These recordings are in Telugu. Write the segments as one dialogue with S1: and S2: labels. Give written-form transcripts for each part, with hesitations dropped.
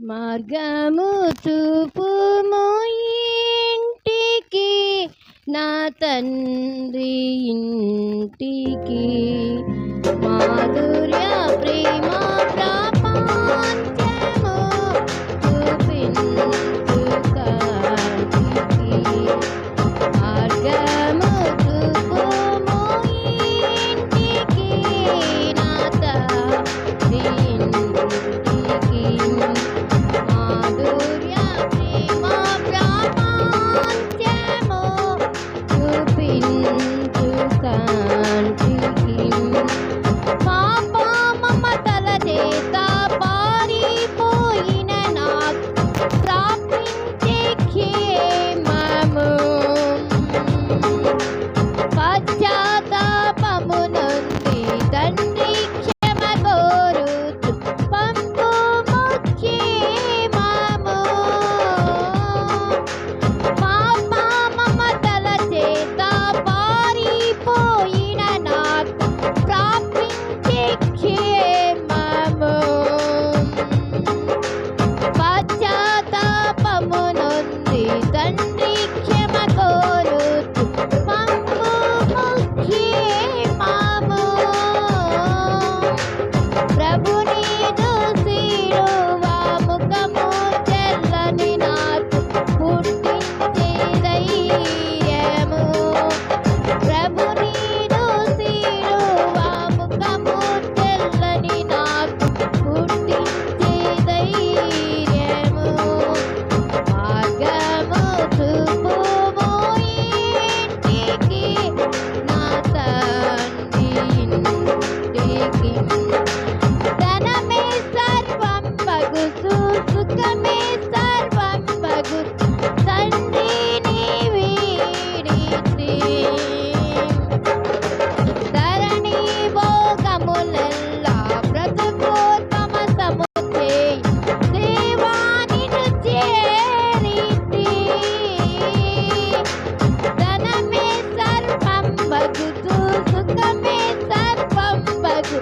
S1: మార్గము చూపుము ఇంటికి, నా తండ్రి ఇంటికి. మాధుర్య ప్రేమ ప్రపంచము చూపించు కంటికి. మార్గము చూపుము ఇంటికి, నా తండ్రి ఇంటికి. మాధుర్య ప్రేమ ప్రపంచము చూపించు కంటికి. పాప సుఖమే సర్వంబగు తండ్రిని వీడితి. ధరణి భోగములెల్లా బ్రతుకోత్తమ సముచే దేవా నిన్ను చేరితి. ధనమే సర్వంబగుచు సుఖమే సర్వంబగు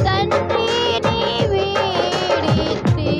S1: తండ్రిని వీడితి.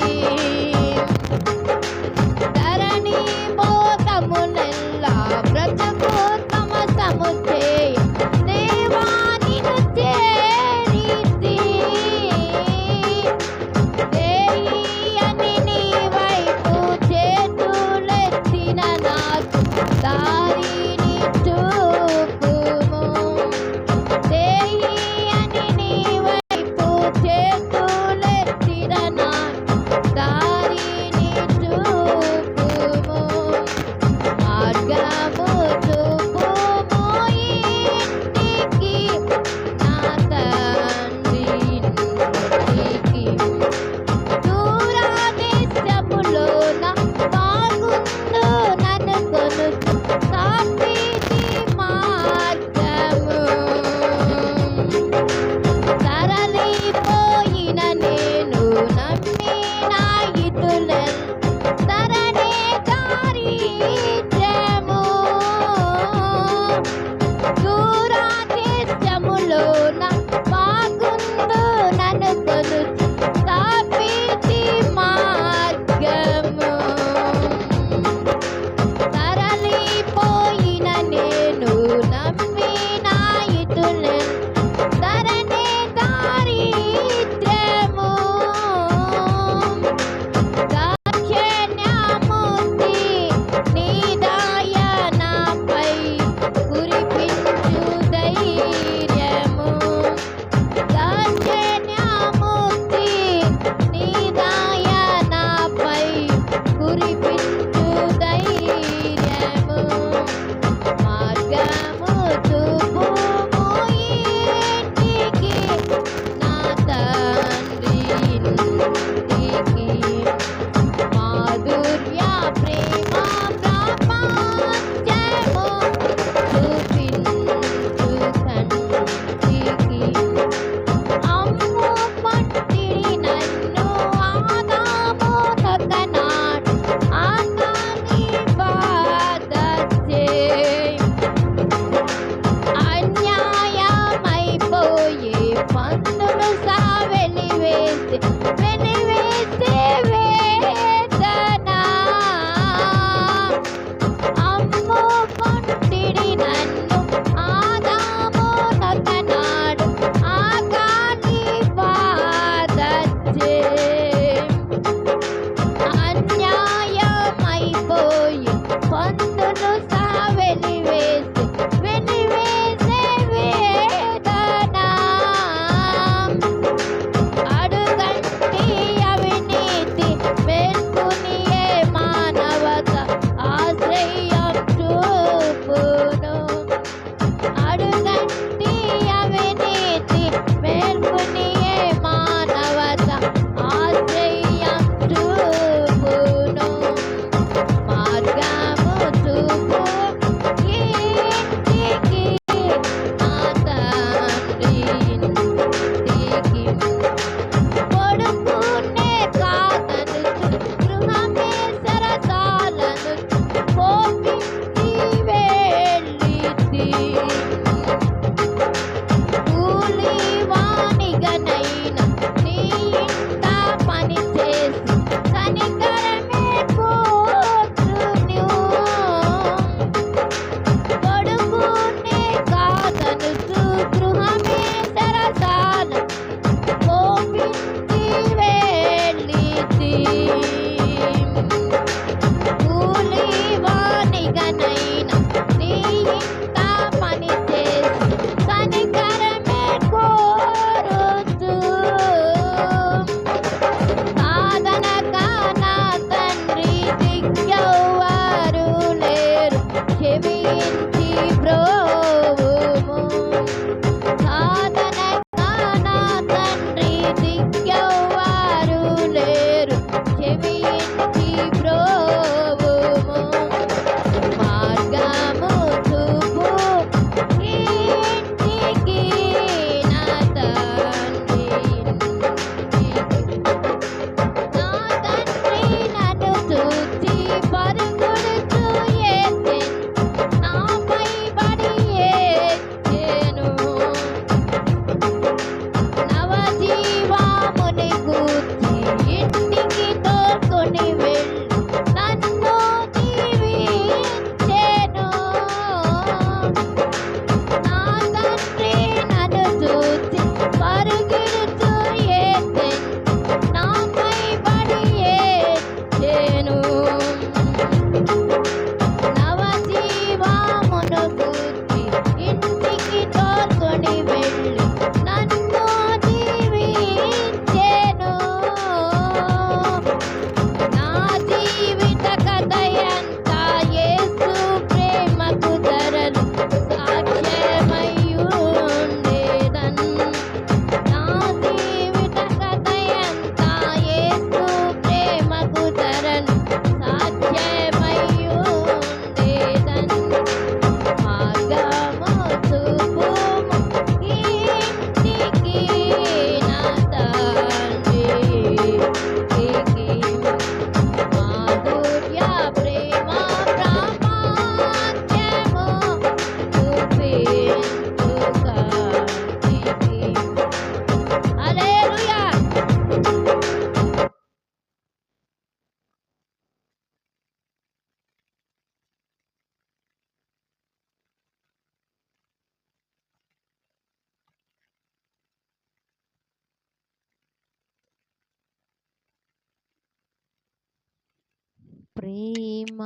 S1: ప్రేమ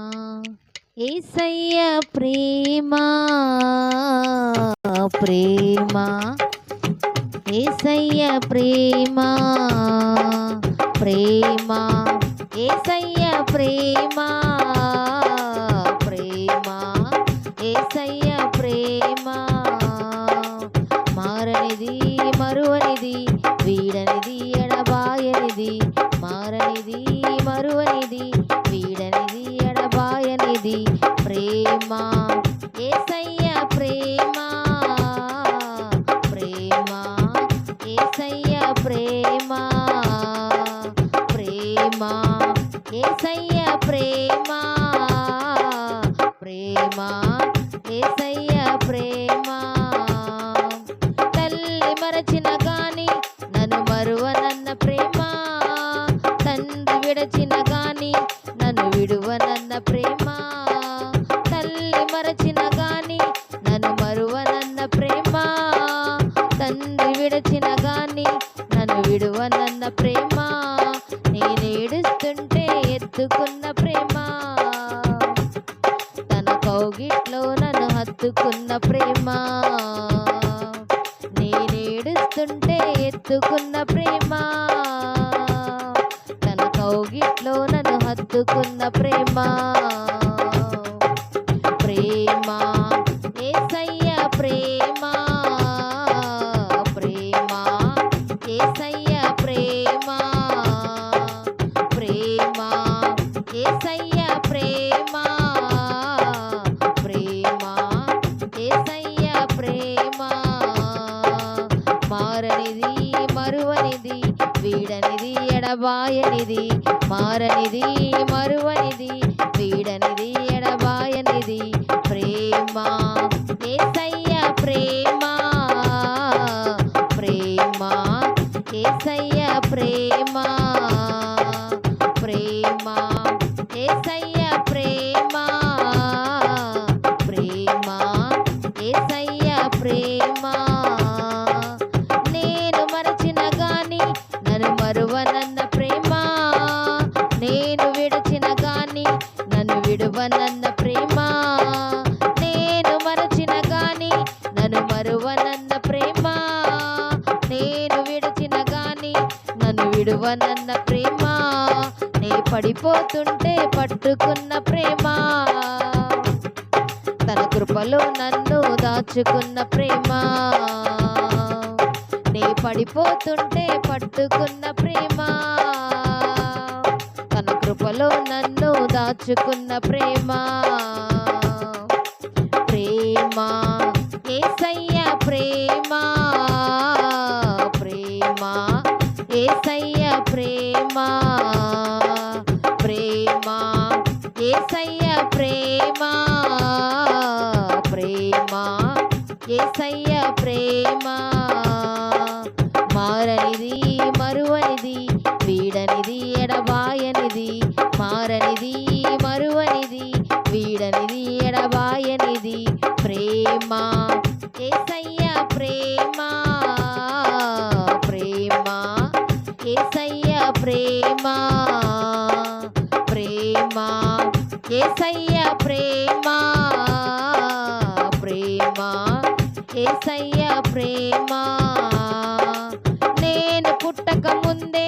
S1: యేసయ్య ప్రేమ ప్రేమ యేసయ్య ప్రేమ ప్రేమ యేసయ్య ప్రేమ ప్రేమ యేసయ్య ప్రేమ మారనిది మరువనిది వీడనిది ఎడబాయనిది మారనిది మరువనిది వీడనిది ఎడబాయనిది ప్రేమ యేసయ్య ప్రేమ ప్రేమ యేసయ్య ప్రేమ ప్రేమ యేసయ్య ప్రేమ ప్రేమ యేసయ్య ప్రేమ తల్లి మరచిన గాని నన్ను మరువనన్న ప్రేమ తండ్రి విడచిన గాని నన్ను విడువనన్న ప్రేమ తల్లి మరచిన గాని నన్ను మరువనన్న ప్రేమ తండ్రి విడచిన గాని నన్ను విడువనన్న ప్రేమ నేనేడుస్తుంటే ఎత్తుకున్న ప్రేమ తన కౌగిట్లో నన్ను హత్తుకున్న ప్రేమ నేనేడుస్తుంటే ఎత్తుకున్న ప్రేమ తన కౌగిట్లో నన్ను హత్తుకున్న ప్రేమ ప్రేమ యేసయ్య ప్రేమ ప్రేమ యేసయ్య ప్రేమ ప్రేమ యేసయ్య ప్రేమ ప్రేమ యేసయ్య ప్రేమ మారనిది మరువనిది వీడనిది ఎడబాయనిది మారనిది మరువనిది వీడనిది ఎడబాయనిది ప్రేమ యేసయ్య ప్రేమ ప్రేమ యేసయ్య ప్రేమ ప్రేమ యేసయ్య ప్రేమ ప్రేమ యేసయ్య ప్రేమ నేను మరచిన గాని నన్ను మరువనన్న ప్రేమ నేను విడచిన గాని నన్ను విడువనన్న ప్రేమ నేను మరచిన గాని నన్ను మరువనన్న ప్రేమ నేను విడచిన గాని నన్ను విడువనన్న ప్రేమ నే పడిపోతుంటే పట్టుకున్న ప్రేమ తన కృపలో నన్ను దాచుకున్న ప్రేమ నే పడిపోతుంటే పట్టుకున్న ప్రేమ తన కృపలో నన్ను దాచుకున్న ప్రేమ ప్రేమ యేసయ్య ప్రేమ ప్రేమ యేసయ్య ప్రేమ ప్రేమ యేసయ్య ప్రేమ ప్రేమ యేసయ్య ప్రేమ మారనిది మరువనిది వీడనిది ఎడబాయనిది మారనిది మరువనిది వీడనిది ఎడబాయనిది ప్రేమ యేసయ్య ప్రేమ ప్రేమ యేసయ్య ప్రేమ ప్రేమ యేసయ్య ప్రేమ ప్రేమ యేసయ్య ప్రేమ నేను పుట్టక ముందే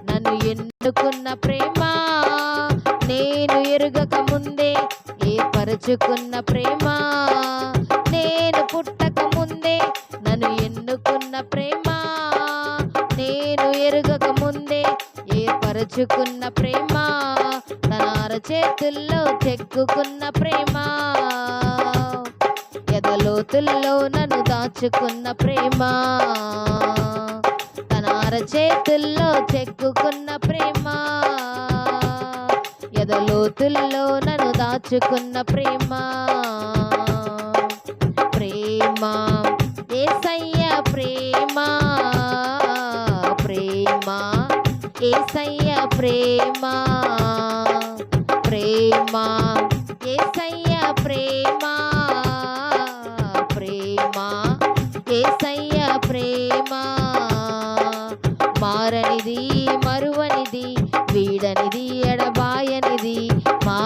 S1: నన్ను ఎన్నుకున్న ప్రేమ నేను ఎరుగక ముందే ఏర్పరచుకున్న ప్రేమ నేను పుట్టక ముందే నన్ను ఎన్నుకున్న ప్రేమ నేను ఎరుగక ముందే ఏర్పరచుకున్న ప్రేమ తన అరచేతుల్లో చెక్కుకున్న ప్రేమ ఎదలోతుల్లో నన్ను దాచుకున్న ప్రేమ తన అరచేతుల్లో చెక్కుకున్న ప్రేమ ఎదలోతుల్లో నన్ను దాచుకున్న ప్రేమ ప్రేమ యేసయ్య ప్రేమ ప్రేమ యేసయ్య ప్రేమ ప్రేమ యేసయ్య ప్రేమ ప్రేమ యేసయ్య ప్రేమ మారనిది మరువనిది వీడనిది ఎడబాయనిది మా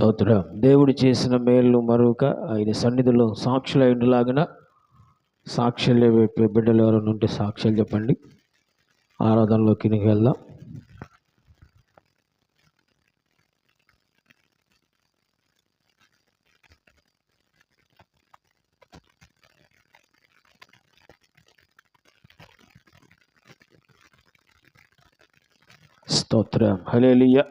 S2: స్తోత్రం. దేవుడు చేసిన మేలు మరొక ఆయన సన్నిధిలో సాక్షులైనలాగిన సాక్ష్యాలు బిడ్డలు ఎవరైనా ఉంటే సాక్ష్యాలు చెప్పండి. ఆరాధనలోకి వెళ్దాం. స్తోత్రం. హల్లెలూయా.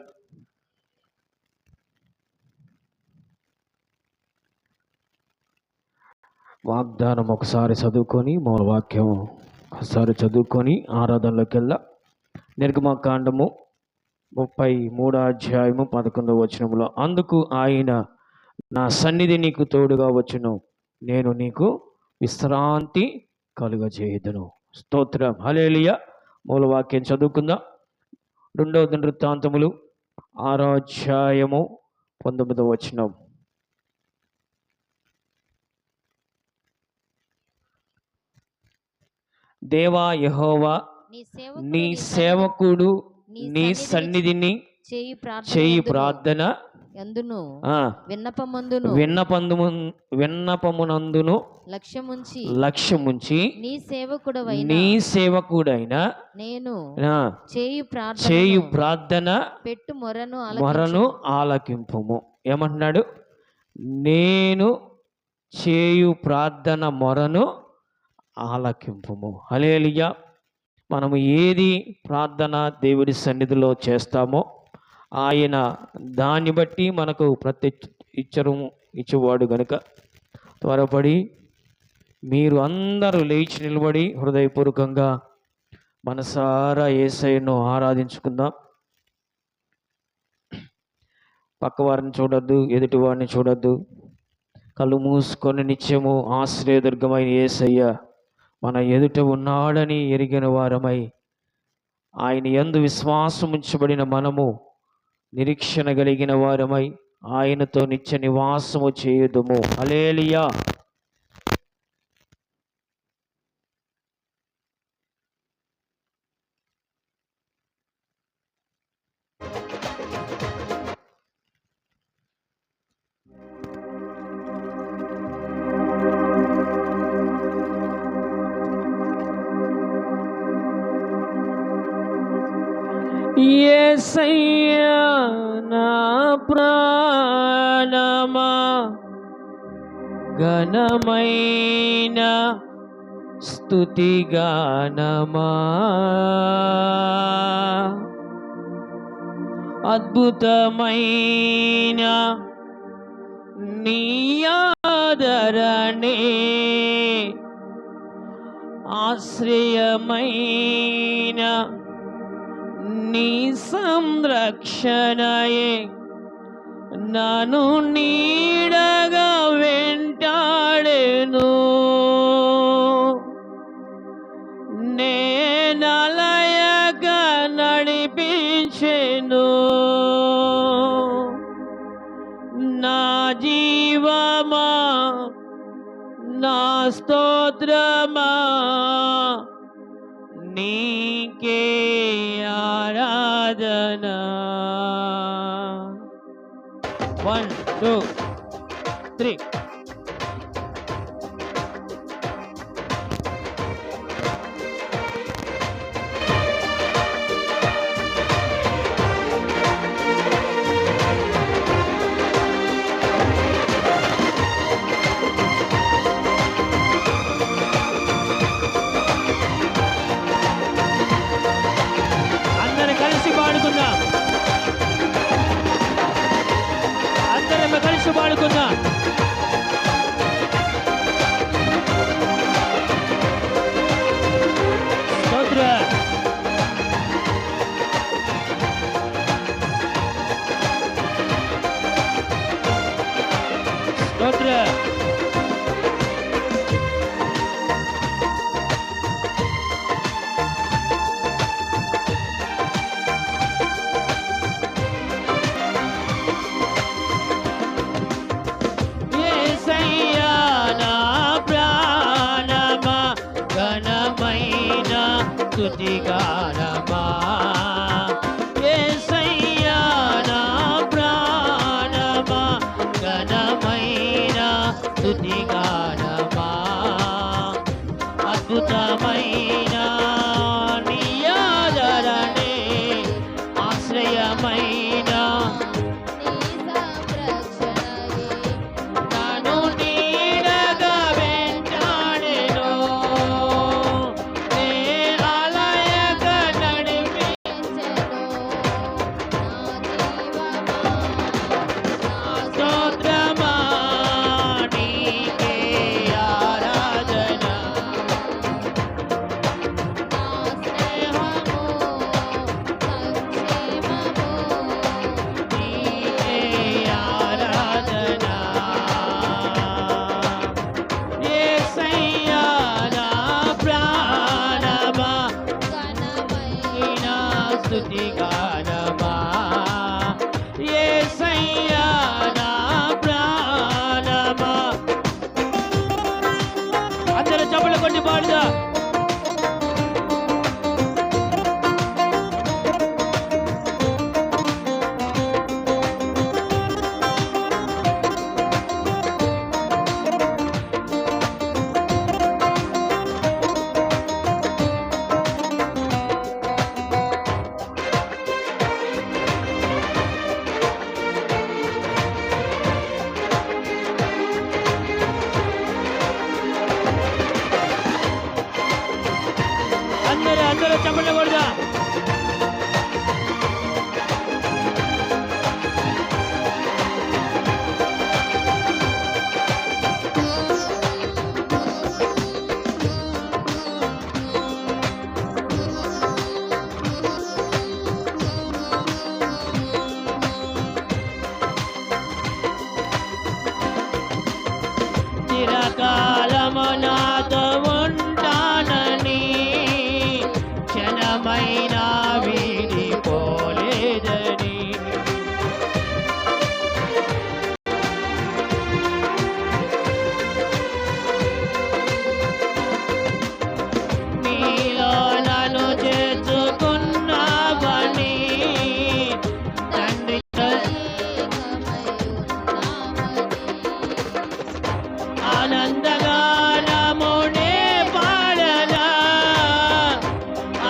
S2: వాగ్దానం ఒకసారి చదువుకొని మూల వాక్యం ఒకసారి చదువుకొని ఆరాధనలోకి వెళ్దాం. నిర్గమకాండము 33వ అధ్యాయము 11వ వచనములో, అందుకు ఆయన, నా సన్నిధి నీకు తోడుగా వచ్చును, నేను నీకు విశ్రాంతి కలుగజేయుదును. స్తోత్రం. హల్లెలూయా. మూల వాక్యం చదువుకుందాం. 2వ దినవృత్తాంతములు 6వ అధ్యాయము 19వ వచనం. దేవా యెహోవా, నీ సేవకుడు నీ సన్నిధిని చేయి ప్రార్థన విన్నపమునందును లక్ష్యముంచి నీ సేవకుడైన నేను చేయు ప్రార్థన మొరను ఆలకింపుము. ఏమంటున్నాడు? నేను చేయు ప్రార్థన మొరను ఆలకింపుము. హల్లెలూయా. మనము ఏది ప్రార్థన దేవుడి సన్నిధిలో చేస్తామో ఆయన దాన్ని బట్టి మనకు ప్రత్యుత్తరం ఇచ్చేవాడు గనుక త్వరపడి మీరు అందరూ లేచి నిలబడి హృదయపూర్వకంగా మనసారా యేసయ్యను ఆరాధించుకుందాం. పక్కవారిని చూడొద్దు, ఎదుటివారిని చూడొద్దు. కళ్ళు మూసుకొని నిత్యము ఆశ్రయదుర్గమైన యేసయ్య మన ఎదుట ఉన్నాడని ఎరిగిన వారమై ఆయన యందు విశ్వాసం ఉంచబడిన మనము నిరీక్షణ కలిగిన వారమై ఆయనతో నిత్య నివాసము చేయుదుము. హల్లెలూయా. యేసయ్యా నా ప్రాణమా, ఘనమైన స్తుతిగానమా, అద్భుతమైన నీ ఆదరణే, ఆశ్రయమైన నీ సంరక్షణయే నన్ను నీడగా వెంటాడెను. నేనలయక నడిపించెను. నా జీవమా, నా స్తోత్రమా, నీకే ఆరాధన. 1 2 3. కలిసి పాడుకుందాం. స్తోత్రం. స్తోత్రం. స్తుతిగానమా, యేసయ్యా నా ప్రాణమా, ఆశ్రయమైన నీ ఆదరణే ఆశ్రయమైన నన్ను నీడగా వెంటాడెను నే ఆలయక నడిపించెను స్తోత్రమా నీకే ఆరాధన నీకే ఆరాధన యేసయ్యా నా ప్రాణమా నా స్తుతి గానమా యేసయ్యా నా ప్రాణమా అందరూ చప్పట్లు కొట్టి పాడుదా అందరూ చప్పట్లు కొడదా చిరకాలము నాతో ఉంటానని క్షణమైనా వీడిపోలేదని నీలో నన్ను చేర్చుకున్నావని తండ్రి ఆనందగానమునే పాడనా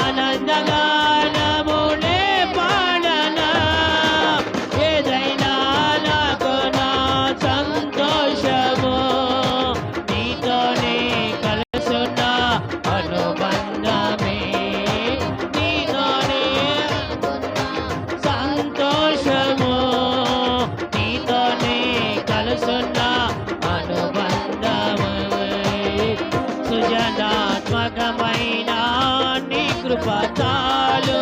S2: ఆనందగానమునే పాడనా ఏదైనా నాకు నా సంతోషము నీతోనే కలుసున్న అనుబంధమే నీతోనే సంతోషము నీతోనే కలుసున్న సృజనాత్మకమైన నీ కృప చాలు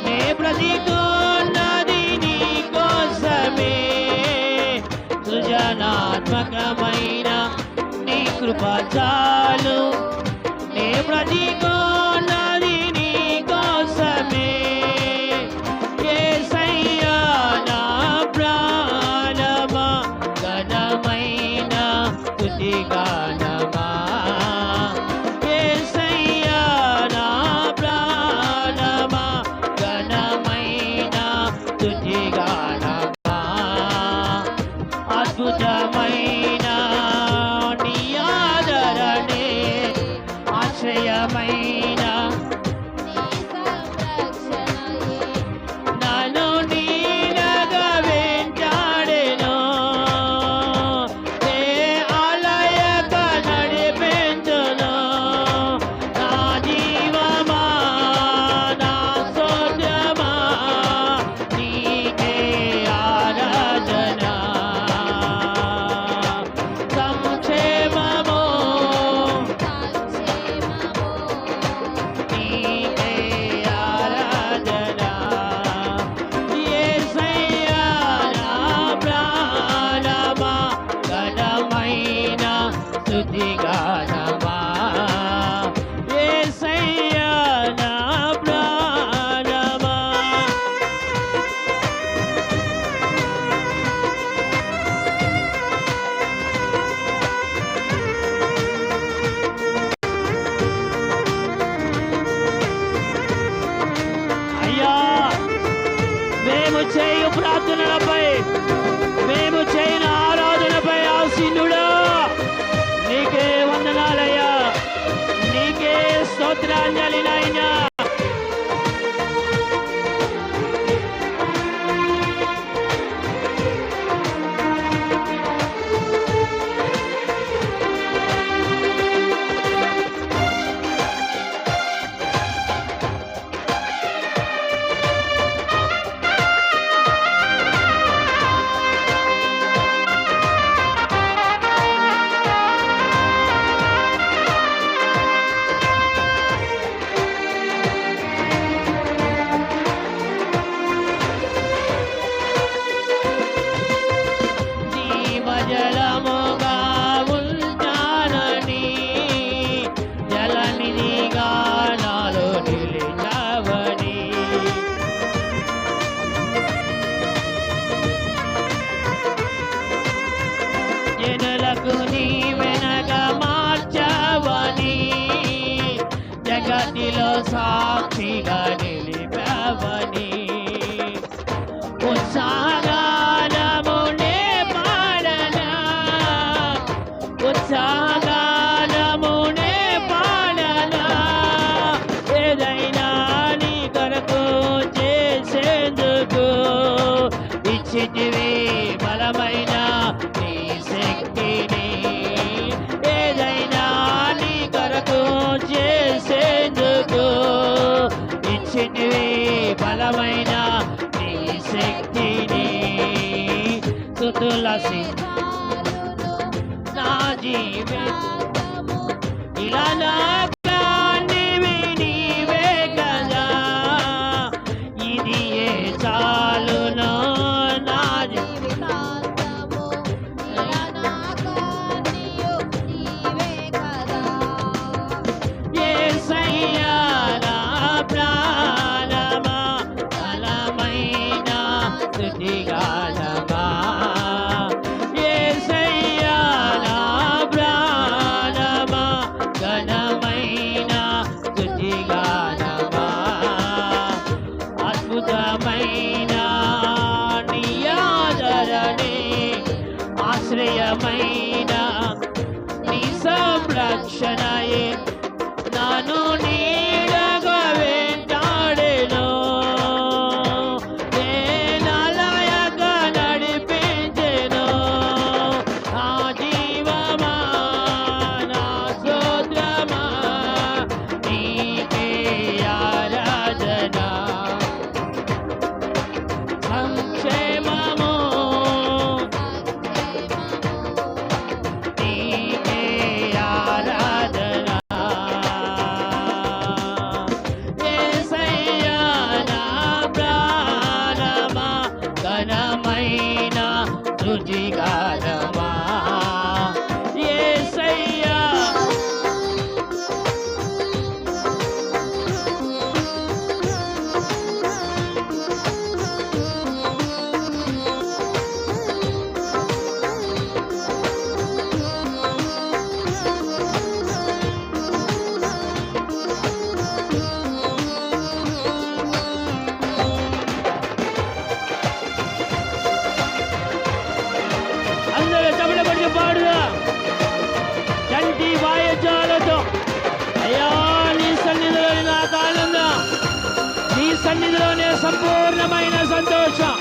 S2: నే బ్రతికున్నది నీ కోసమే సృజనాత్మకమైన నీ కృప చాలు నే బ్రతికున్నది నీ కోసమే యేసయ్యా నా ప్రాణమా ఘనమైన స్తుతి గానమా యేసయ్యా నా ప్రాణమా ఘనమైన స్తుతి గానమా అద్భుతమైన నీ ఆదరణే ఆశ్రయమైన నన్ను నీడగా వెంటాడెను నే ఆలయక నడిపించును నా జీవమా నా స్తోత్రమా నీకే ఆరాధన సంక్షేమము నీకే ఆరాధన యేసయ్యా నా ప్రాణమా ఘనమైన స్తుతి గానమా యేసయ్యా నా ప్రాణమా అయ్యా మేము చేయు ప్రార్థనలపై మేము చేయని ఆరాధనపై ఆసీనుడా నీకే వందనాలయ్యా నీకే
S3: స్తోత్రాంజలి నాయనా. జీవజలముగా ఉంటానని జలనిధిగా నాలో నిలిచావని జనులకు నీవెనగా మార్చావని జగతిలో సాక్షిగా నిలిపావని ఉత్సాహగానమునే పాడనా ఉత్సాహగానమునే పాడనా ఏదైనా నీ కొరకు చేసేందుకు ఇచ్చితివి బలమైన నీ శక్తిని ఏదైనా నీ కొరకు చేసేందుకు ఇచ్చితివి బలమైన నీ శక్తిని స్తుతులసి నా జీవితము ఇలా నా ప్రాణివి నీవే కదా ఇది ఏ చాలును నా
S1: జీవితాంతము ఇలా నా కన్నీయు నీవే కదా.
S3: యేసయ్యా నా ప్రాణమా బలమైన స్తుతిగానమా యేసయ్యా నా ప్రాణమా ఘనమైన స్తుతిగానమా అద్భుతమైన నీ ఆదరణే ఆశ్రయమైన నీ సంరక్షణయే నన్ను నీడగా వెంటాడెను నేనలయగా నడిపించెను నా జీవమా నా స్తోత్రమా నీకే ఆరాధన సంక్షేమము నీకే ఆరాధన యేసయ్యా నా ప్రాణమా ఘనమైన స్తుతిగానమా యేసయ్యా అందరూ చప్పట్లు కొట్టి పాడుదా చంటి వాయిద్యాలతో అయ్యా నీ సన్నిధిలోని నాకు ఆనందం నీ సన్నిధిలోనే సంపూర్ణమైన సంతోషం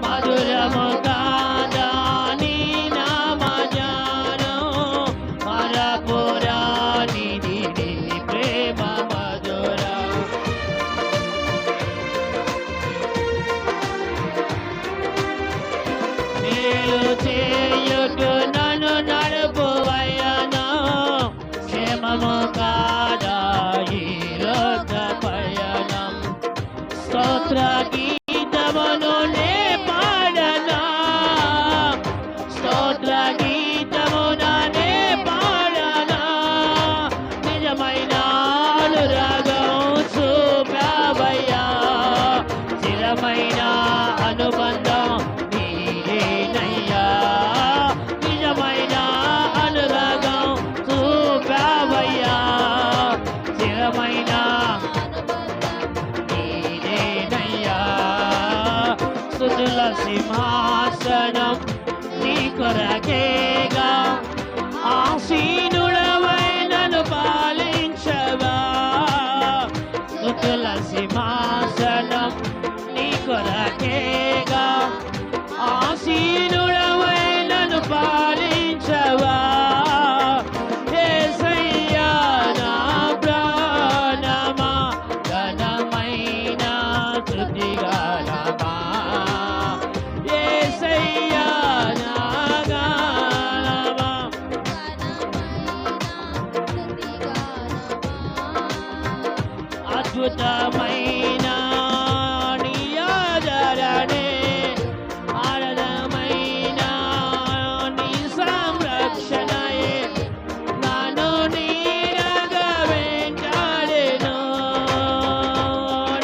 S3: మధురము కాదా నీ నామజానం మరపురానిది నీ ప్రేమ మధురం మేలు చేయుటు నన్ను నడుపువయ్యను క్షేమము కాదా ఈ లోక పయనం స్తోత్ర గీతమును నే పాడనా స్తోత్ర గీతముననే పాడనా నిజమైన అనురాగం చూపావయ్యా స్థిరమైన అనుబంధం నీదేనయ్యా నిజమైన అనురాగం చూపావయ్యా స్థిరమైన నీదేనయ్యా స్తుతుల సింహాసనం నీ కొరకేగా ఆసీనుడవై నన్ను పాలించవా స్తుతుల సింహాసనం నీ కొరకేగా ఆసీనుడవై నన్ను పాలించవా యేసయ్యా నా ప్రాణమా ఘనమైన స్తుతిగానమా యేసయ్యా నా గానమా అద్భుతమైన నీ ఆదరణే ఆనందమైన నీ సంరక్షణయే నన్ను నీడగా వెంటాడెను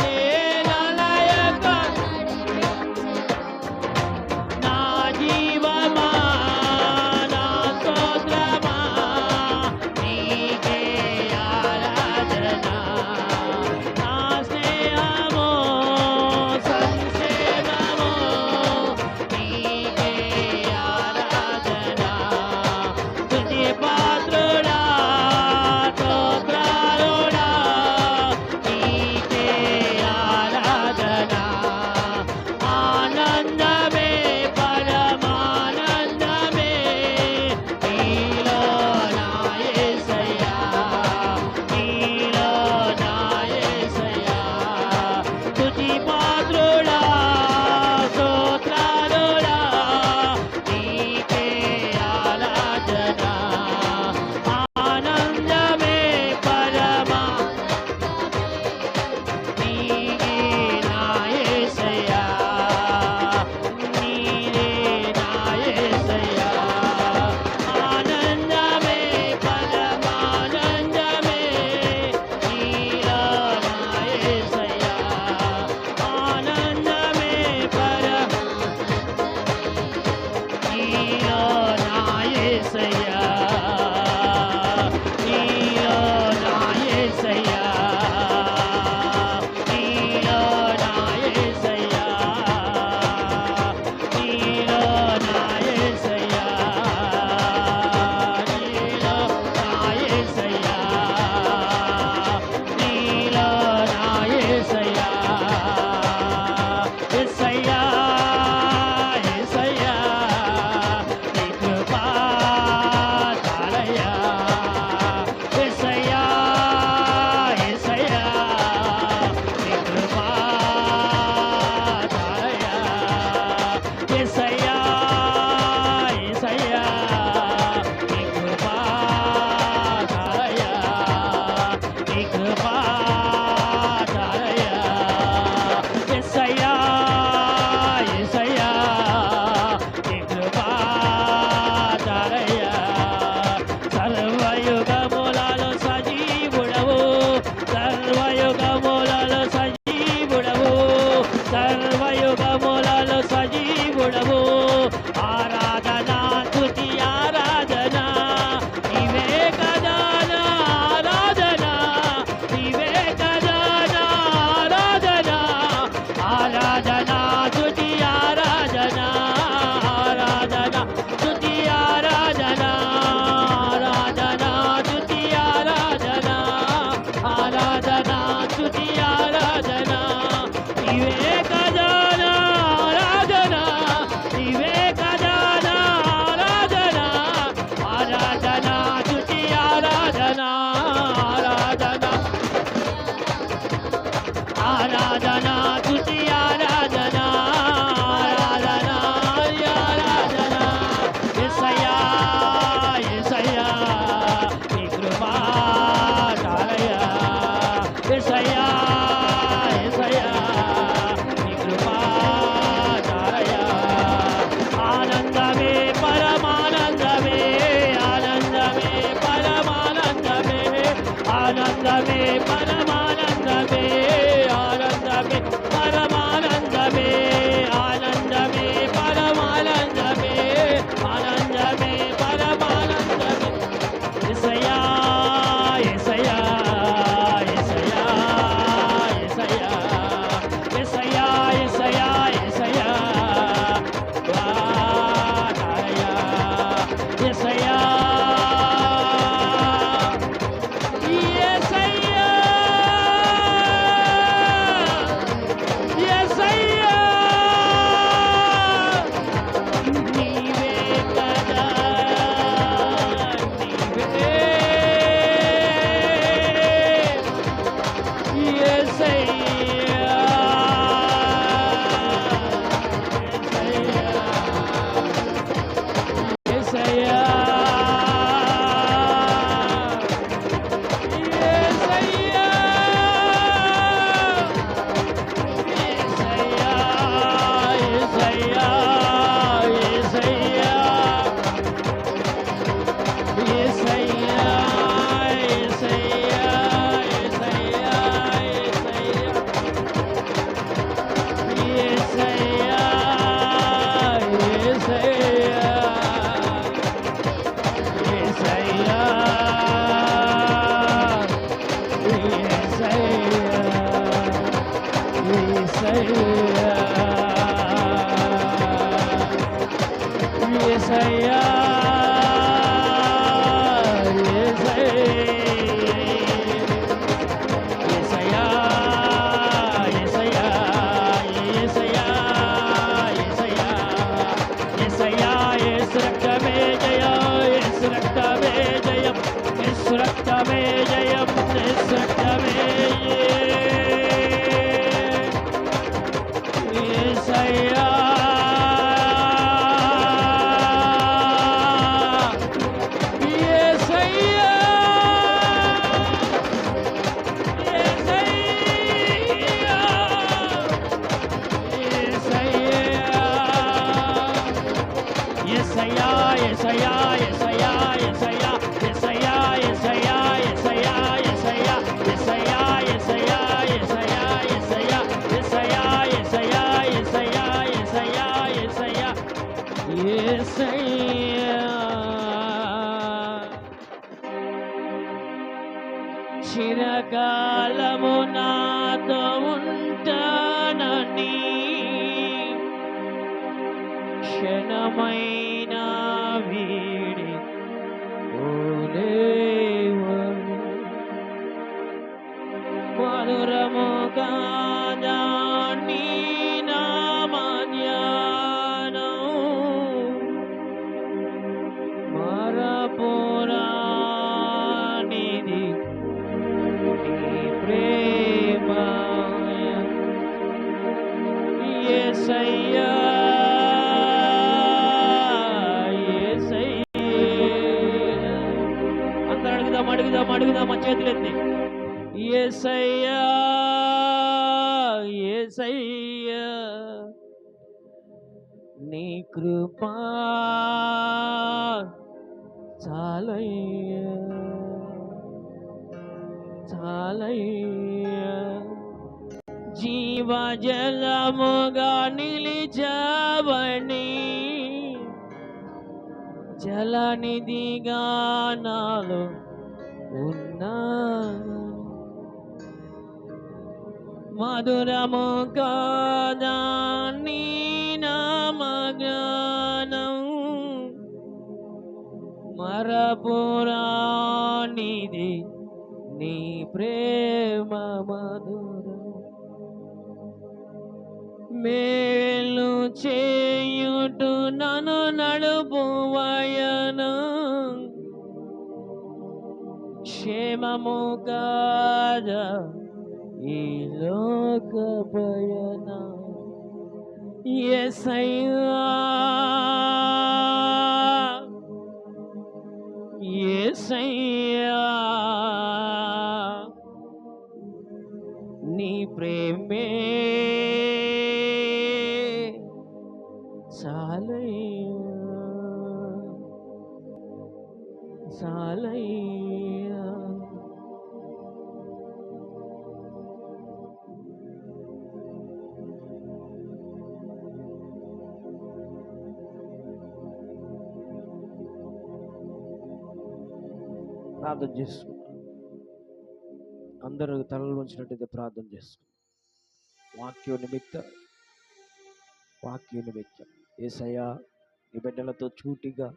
S3: నేలలయక నా జీవమా నా స్తోత్రమా నీకే ఆరాధన నా స్నేహము సంసేమము నీకే ఆరాధన స్తుతి పాత్రుడా స్తోత్రాలుడా నీకే ఆరాధన ఆనందమే పరమానందమే నీలో నా యేసయ్యా నీలో నా యేసయ్యా స్తుతి పాత్రుడా స్తోత్రాలుడా నీకే ఆరాధన ఆనందమే పరమా నీకే నా యేసయ్యా నీరే నా యేసయ్యా ఆనందమే పరమానందమే నీలో నా యేసయ్యా ఆనందమే నీలో నా యేసయ్యా నీలో నా యేసయ్యా నీలో నా యేసయ్యా నీలో నా యేసయ్యా నీలో నా యేసయ్యా నీలో నా యేసయ్యా యేసయ్యా యేసయ్యా నీ కృపా చాలయ్యా యేసయ్యా యేసయ్యా నీ కృపా చాలయ్యా యేసయ్యా యేసయ్యా నీ కృపా చాలయ్యా నీ కృపా చాలయ్యా యేసయ్యా యేసయ్యా నీ కృపా చాలయ్యా సర్వయుగములలో సజీవుడవు సర్వయుగములలో సజీవుడవు సర్వయుగములలో సజీవుడవు ఆరాధన స్తుతి ఆరాధన నీవే కదా నా ఆరాధన నీవే కదా నా ఆరాధన ఆరాధన స్తుతి ఆరాధన ఆరాధన స్తుతి ఆరాధన ఆరాధన స్తుతి ఆరాధన ఆరాధన స్తుతి ఆరాధన నీవే కదా నా యేసయ్యా యేసయ్యా యేసయ్యా యేసయ్యా యేసయ్యా యేసయ్యా యేసయ్యా యేసయ్యా యేసయ్యా యేసయ్యా యేసయ్యా యేసయ్యా యేసయ్యా యేసయ్యా యేసయ్యా యేసయ్యా యేసయ్యా చిరకాలము నాతో ఉంటానని క్షణమైన వీడి ఓలేవని మధురముగా నీ నామజ్ఞానం మరపురానిది నీ ప్రేమ యేసయ్యా అడుగుదాం మా చేతులెత్తి యేసయ్యా యేసయ్యా నీ కృపా చాలయ్యా చాలయ్యా జీవజలముగా నిలిచావని జలనిధిగా నాలో ఉన్నా మధురము కాదా నీ నామగానం మరపురానిది నీ ప్రేమ మధురం మేలు చేయుటు నన్ను నడుపువయను క్షేమము కాదా ఈ లోక పయన యేసయ్యా యేసయ్యా నీ ప్రేమే చాలయ్యా చాలయ్యా ప్రార్థన చేసుకుంటాం. అందరూ తలలు ఉంచినట్టయితే ప్రార్థన చేసుకుంటాం. వాక్య నిమిత్తం యేసయ్యా నీ బిడ్డలతో చూటిగా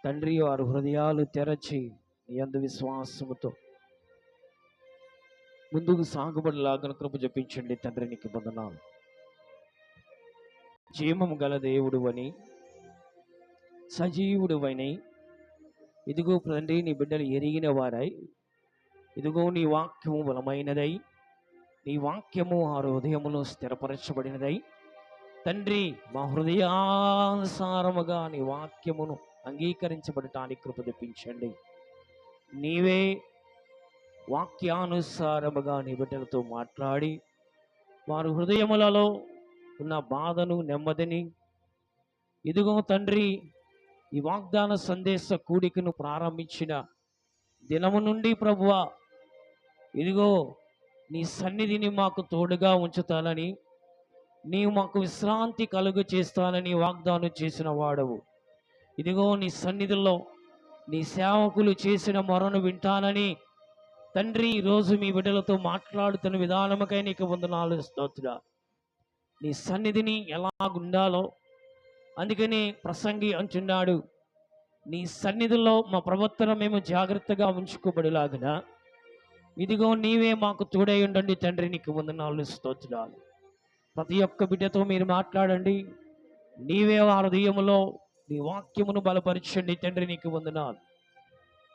S3: తండ్రి వారి హృదయాలు తెరచి నీ యందు విశ్వాసముతో ముందుకు సాగుబడిలాగా కృప జపించండి తండ్రి. నీకు వందనాలు. జీవము గల దేవుడు అని సజీవుడు అని ఇదిగో తండ్రి నీ బిడ్డలు ఎరిగిన వారై ఇదిగో నీ వాక్యము బలమైనదై నీ వాక్యము ఆ హృదయములో స్థిరపరచబడినదై తండ్రి మా హృదయానుసారముగా నీ వాక్యమును అంగీకరించబడటానికి కృప తెప్పించండి. నీవే వాక్యానుసారముగా నీ బిడ్డలతో మాట్లాడి వారి హృదయములలో ఉన్న బాధను నెమ్మదిని ఇదిగో తండ్రి ఈ వాగ్దాన సందేశ కూడికను ప్రారంభించిన దినము నుండి ప్రభువా ఇదిగో నీ సన్నిధిని మాకు తోడుగా ఉంచుతానని నీవు మాకు విశ్రాంతి కలుగు చేస్తానని వాగ్దానం చేసిన వాడవు. ఇదిగో నీ సన్నిధిలో నీ సేవకులు చేసిన మొరను వింటానని తండ్రి ఈరోజు మీ బిడ్డలతో మాట్లాడుతున్న విధానముకై నీకు వందనాలు స్తోత్రుడా. నీ సన్నిధిని ఎలాగుండాలో అందుకని ప్రసంగి అంటున్నాడు, నీ సన్నిధిలో మా ప్రవర్తన మేము జాగ్రత్తగా ఉంచుకోబడిలాగున ఇదిగో నీవే మాకు తోడై ఉండండి తండ్రి. నీకు వందనాలు స్తోత్రాలు. ప్రతి ఒక్క బిడ్డతో మీరు మాట్లాడండి. నీవే ఆ హృదయములో నీ వాక్యమును బలపరచండి తండ్రి. నీకు వందనాలు.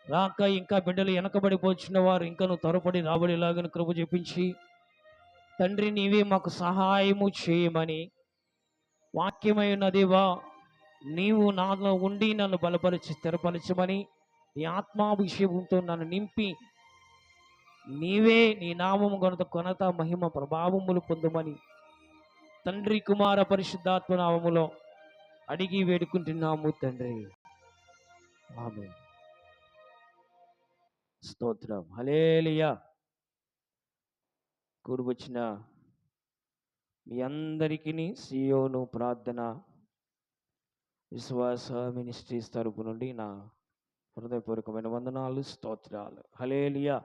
S3: రాక ఇంకా బిడ్డలు వెనకబడిపోచిన వారు ఇంకను త్వరపడి రాబడిలాగా కృప చూపించి తండ్రి నీవే మాకు సహాయము చేయమని వాక్యమైన దేవా నీవు నాలో ఉండి నన్ను బలపరిచి స్థిరపరచమని నీ ఆత్మాభిషేకంతో నన్ను నింపి నీవే నీ నామము కొనత మహిమ ప్రభావములు పొందమని తండ్రి కుమార పరిశుద్ధాత్మ నామములో అడిగి వేడుకుంటున్నాము తండ్రి. ఆమేన్. స్తోత్రం. హల్లెలూయా. కూడి వచ్చిన మీ అందరికీ సియోను ప్రార్థన విశ్వాస మినిస్ట్రీస్ తరపు నుండి నా హృదయపూర్వకమైన వందనాలు, స్తోత్రాలు. హల్లెలూయా.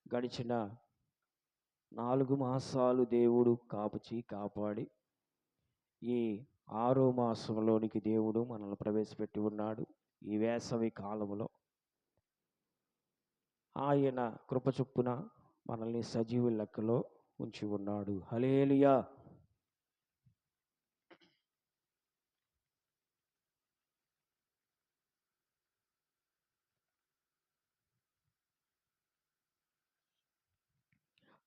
S3: గడిచిన 4 మాసాలు దేవుడు కాపాడి ఈ 6వ మాసంలోనికి దేవుడు మనల్ని ప్రవేశపెట్టి ఉన్నాడు. ఈ వేసవి కాలంలో ఆయన కృప చొప్పున మనల్ని సజీవ లెక్కలో ఉంచి ఉన్నాడు. హల్లెలూయా.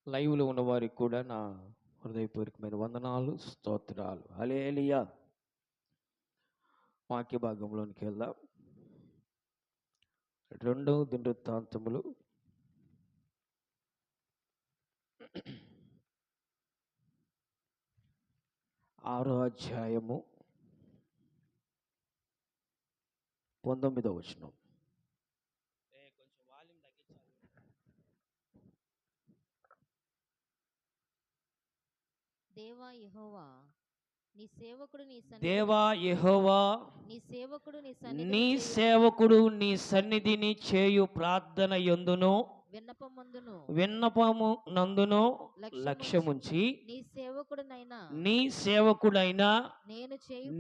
S3: లైవ్లో ఉన్న వారికి కూడా నా హృదయపూర్వకమైన వందనాలు, స్తోత్రాలు. హల్లెలూయా. వాక్య భాగంలోనికి వెళ్దాం. 2వ దినవృత్తాంతములు 6వ అధ్యాయము 19వ వచనం.
S1: దేవా యెహోవా నీ సేవకుడు
S3: దేవా యెహోవా
S1: నీ సేవకుడు
S3: నీ సేవకుడు నీ సన్నిధిని చేయు ప్రార్థన యందును విన్నపము నందును లక్ష్యముంచి నీ సేవకుడైనా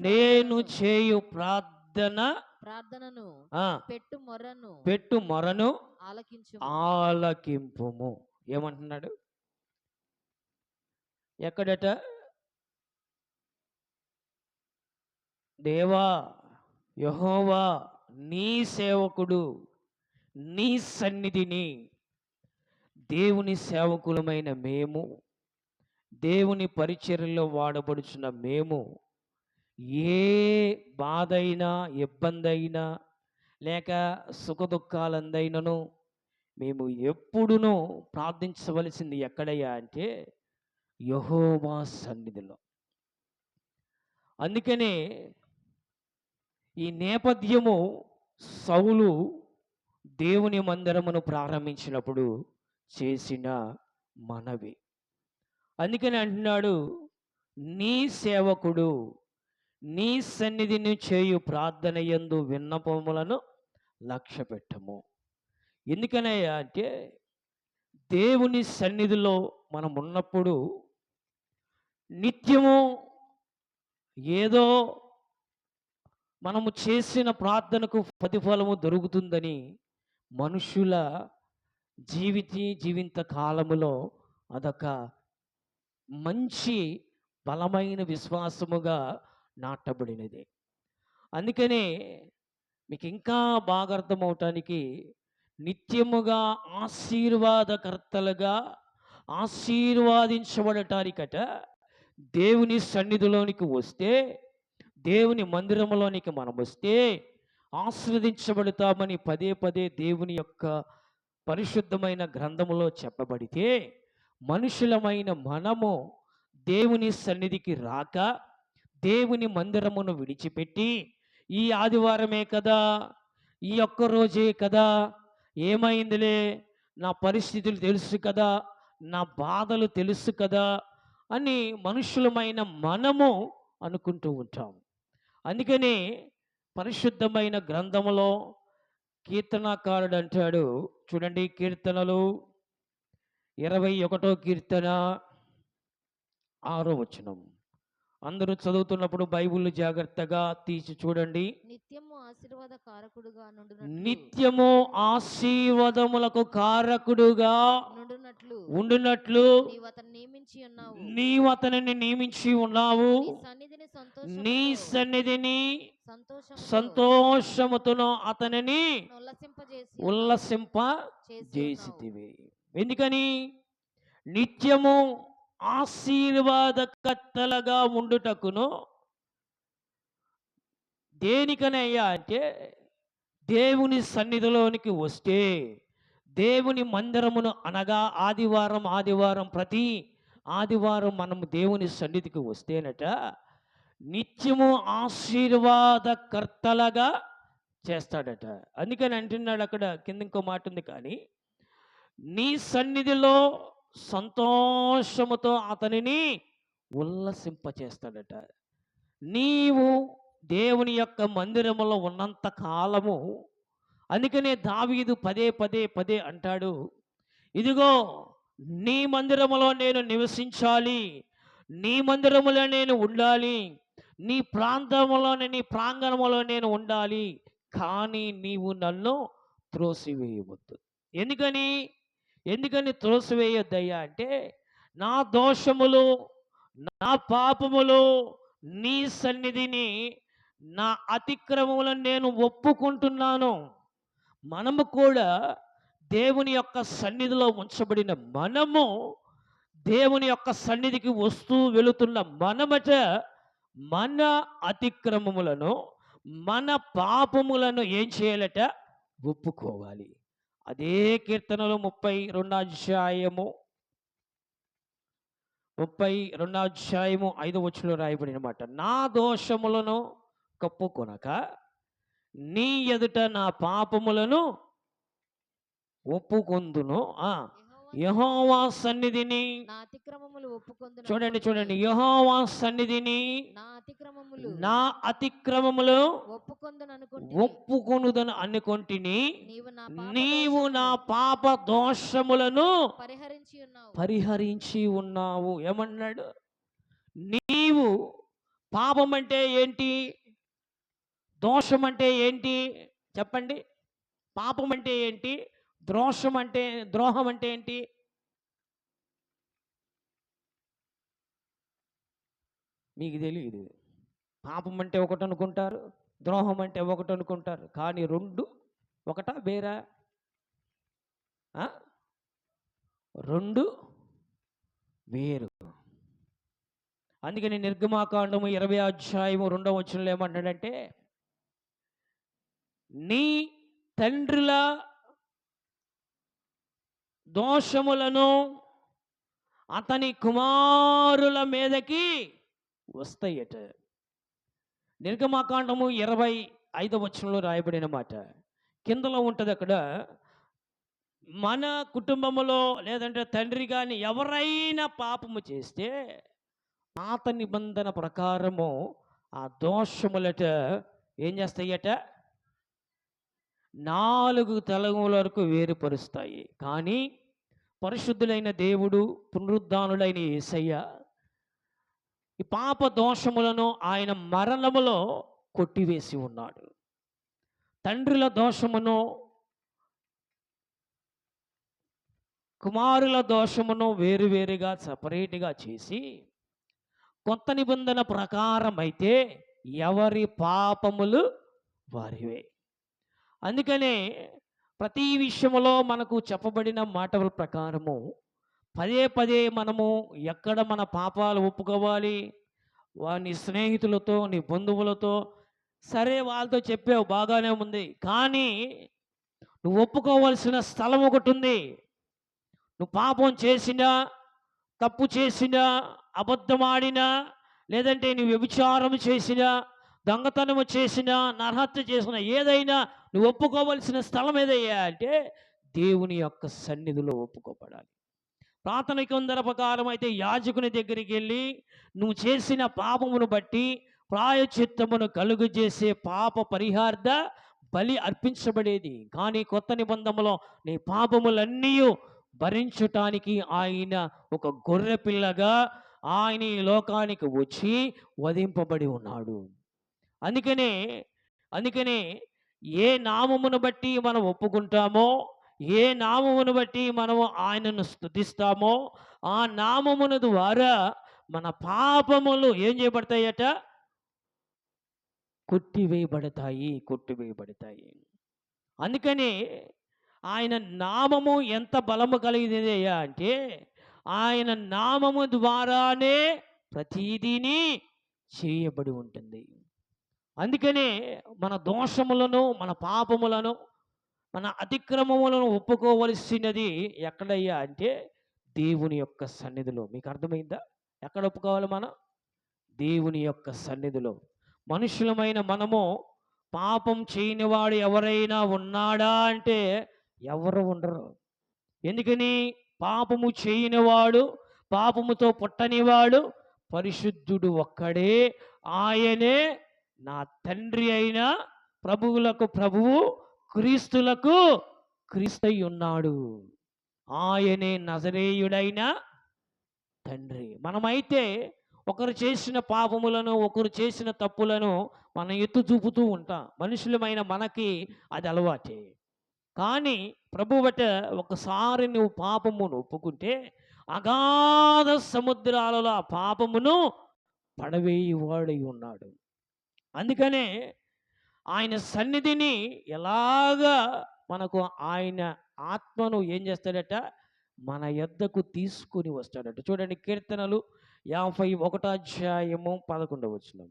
S3: నేను చేయు ప్రార్థనను పెట్టు మొరను ఆలకింపుము. ఏమంటున్నాడు? ఎక్కడట? దేవా యెహోవా నీ సేవకుడు నీ సన్నిధిని, దేవుని సేవకులమైన మేము, దేవుని పరిచర్యలో వాడబడుచున్న మేము ఏ బాధ అయినా, ఇబ్బంది అయినా, లేక సుఖదుఖాలందైనను మేము ఎప్పుడునూ ప్రార్థించవలసింది ఎక్కడయ్యా అంటే యెహోవా సన్నిధిలో. అందుకనే ఈ నేపథ్యము సౌలు దేవుని మందిరమును ప్రారంభించినప్పుడు చేసిన మనవి. అందుకని అంటున్నాడు, నీ సేవకుడు నీ సన్నిధిని చేయు ప్రార్థన యందు విన్నపములను లక్ష్య పెట్టము. ఎందుకనయ్యా అంటే దేవుని సన్నిధిలో మనం ఉన్నప్పుడు నిత్యము ఏదో మనము చేసిన ప్రార్థనకు ప్రతిఫలము దొరుకుతుందని మనుషుల జీవిత కాలములో అదొక మంచి బలమైన విశ్వాసముగా నాటబడినది. అందుకనే మీకు ఇంకా బాగా అర్థమవటానికి నిత్యముగా ఆశీర్వాదకర్తలుగా ఆశీర్వాదించబడటానికట దేవుని సన్నిధిలోనికి వస్తే, దేవుని మందిరంలోనికి మనం వస్తే ఆశీర్వదించబడతామని పదే పదే దేవుని యొక్క పరిశుద్ధమైన గ్రంథములో చెప్పబడితే, మనుషులమైన మనము దేవుని సన్నిధికి రాక దేవుని మందిరమును విడిచిపెట్టి ఈ ఆదివారమే కదా, ఈ ఒక్క రోజే కదా, ఏమైందిలే, నా పరిస్థితులు తెలుసు కదా, నా బాధలు తెలుసు కదా అని మనుషులమైన మనము అనుకుంటూ ఉంటాం. అందుకని పరిశుద్ధమైన గ్రంథములో కీర్తనాకారుడు అంటాడు చూడండి, కీర్తనలు 21వ కీర్తన 6వ వచనం. అందరూ చదువుతున్నప్పుడు బైబిల్ జాగ్రత్తగా తీసి చూడండి. నిత్యము ఆశీర్వాదములకు కారకుడుగా ఉండునట్లు నీవు అతనిని నియమించి ఉన్నావు. నీ సన్నిధిని సంతోషముతోను అతనిని ఉల్లసింపజేసితివి. ఎందుకని? నిత్యము ఆశీర్వాదకర్తలుగా ఉండుటకును. దేనికనయ్యా అంటే దేవుని సన్నిధిలోనికి వస్తే, దేవుని మందిరమును అనగా ఆదివారం ప్రతి ఆదివారం మనము దేవుని సన్నిధికి వస్తేనట నిత్యము ఆశీర్వాదకర్తలుగా చేస్తాడట. అందుకని అంటున్నాడు అక్కడ కింద ఇంకో మాట ఉంది, కానీ నీ సన్నిధిలో సంతోషముతో అతనిని ఉల్లసింపచేస్తాడట. నీవు దేవుని యొక్క మందిరములో ఉన్నంత కాలము, అందుకనే దావీదు పదే పదే పదే అంటాడు, ఇదిగో నీ మందిరములో నేను నివసించాలి, నీ మందిరములో నేను ఉండాలి, నీ ప్రాంతములోనే నీ ప్రాంగణములో నేను ఉండాలి, కానీ నీవు నన్ను త్రోసివేయవద్దు. ఎందుకని ఎందుకని త్రోసివేయొద్దయ్యా అంటే, నా దోషములు నా పాపములు నీ సన్నిధిని, నా అతిక్రమములను నేను ఒప్పుకుంటున్నాను. మనము కూడా దేవుని యొక్క సన్నిధిలో ఉంచబడిన మనము, దేవుని యొక్క సన్నిధికి వస్తూ వెళుతున్న మనమట మన అతిక్రమములను మన పాపములను ఏం చేయాలట? ఒప్పుకోవాలి. అదే కీర్తనలో 32 రాయబడిన మాట, నా దోషములను కప్పుకొనక నీ ఎదుట నా పాపములను ఒప్పుకొందును. యెహోవా సన్నిధిని,
S1: నా అతిక్రమములు ఒప్పుకొందును.
S3: చూడండి, యెహోవా సన్నిధిని నా అతిక్రమములు ఒప్పుకొనుదను అనుకొంటిని, నీవు నా పాప దోషములను పరిహరించి ఉన్నావు. ఏమన్నాడు? నీవు, పాపం అంటే ఏంటి? దోషం అంటే ఏంటి? చెప్పండి. పాపం అంటే ఏంటి? ద్రోహం అంటే ఏంటి? మీకు తెలియదు. పాపం అంటే ఒకటి అనుకుంటారు, ద్రోహం అంటే ఒకటి అనుకుంటారు, కానీ రెండు ఒకటా వేరా? రెండు వేరు. అందుకని నిర్గమాకాండము 20 ఏమంటాడంటే, నీ తండ్రుల దోషములను అతని కుమారుల మీదకి వస్తాయట. నిర్గమాకాండము 25 రాయబడిన మాట కిందలో ఉంటుంది. అక్కడ మన కుటుంబంలో లేదంటే తండ్రి కానీ ఎవరైనా పాపము చేస్తే పాత నిబంధన ప్రకారము ఆ దోషములట ఏం చేస్తాయట? 4 తలముల వరకు వేరుపరుస్తాయి. కానీ పరిశుద్ధులైన దేవుడు, పునరుద్ధానుడైన యేసయ్య ఈ పాప దోషములను ఆయన మరణములో కొట్టివేసి ఉన్నాడు. తండ్రుల దోషమును కుమారుల దోషమును వేరువేరుగా సపరేట్గా చేసి, కొత్త నిబంధన ప్రకారం అయితే ఎవరి పాపములు వారివే. అందుకనే ప్రతి విషయంలో మనకు చెప్పబడిన మాటల ప్రకారము పదే పదే మనము ఎక్కడ మన పాపాలు ఒప్పుకోవాలి? నీ స్నేహితులతో, నీ బంధువులతో, సరే వాళ్ళతో చెప్పావు బాగానే ఉంది, కానీ నువ్వు ఒప్పుకోవాల్సిన స్థలం ఒకటి ఉంది. నువ్వు పాపం చేసినా, తప్పు చేసినా, అబద్ధమాడినా, లేదంటే నువ్వు వ్యభిచారం చేసినా, దొంగతనము చేసినా, నరహత్య చేసినా, ఏదైనా నువ్వు ఒప్పుకోవలసిన స్థలం ఏదయ్యా అంటే దేవుని యొక్క సన్నిధిలో ఒప్పుకోబడాలి. ప్రాథమికందర ప్రకారం అయితే యాజకుని దగ్గరికి వెళ్ళి నువ్వు చేసిన పాపమును బట్టి ప్రాయశ్చిత్తమును కలుగు చేసే పాప పరిహార్థ బలి అర్పించబడేది. కానీ కొత్త నిబంధనలో నీ పాపములన్నీ భరించటానికి ఆయన ఒక గొర్రె పిల్లగా ఆయన ఈ లోకానికి వచ్చి వధింపబడి ఉన్నాడు. అందుకనే ఏ నామమును బట్టి మనం ఒప్పుకుంటామో, ఏ నామమును బట్టి మనము ఆయనను స్తుతిస్తామో, ఆ నామమును ద్వారా మన పాపములు ఏం చేయబడతాయట? కొట్టివేయబడతాయి. అందుకని ఆయన నామము ఎంత బలము కలిగింది అంటే, ఆయన నామము ద్వారానే ప్రతిదీని చేయబడి ఉంటుంది. అందుకనే మన దోషములను, మన పాపములను, మన అతిక్రమములను ఒప్పుకోవలసినది ఎక్కడయ్యా అంటే దేవుని యొక్క సన్నిధిలో. మీకు అర్థమైందా? ఎక్కడ ఒప్పుకోవాలి మనం? దేవుని యొక్క సన్నిధిలో. మనుషులమైన మనము పాపం చేయనివాడు ఎవరైనా ఉన్నాడా అంటే ఎవరు ఉండరు. ఎందుకని? పాపము చేయనివాడు, పాపముతో పుట్టనివాడు పరిశుద్ధుడు ఒక్కడే, ఆయనే నా తండ్రి అయిన ప్రభువులకు ప్రభువు, క్రీస్తులకు క్రీస్తై ఉన్నాడు. ఆయనే నజరేయుడైన తండ్రి. మనమైతే ఒకరు చేసిన పాపములను, ఒకరు చేసిన తప్పులను మనం ఎత్తు చూపుతూ ఉంటాం. మనుషులమైన మనకి అది అలవాటే. కానీ ప్రభువట ఒకసారి నువ్వు పాపమును ఒప్పుకుంటే అగాధ సముద్రాలలో ఆ పాపమును పడవేయువాడై ఉన్నాడు. అందుకనే ఆయన సన్నిధిని ఎలాగా మనకు ఆయన ఆత్మను ఏం చేస్తాడట? మన యొద్దకు తీసుకుని వస్తాడట. చూడండి, కీర్తనలు 51:11.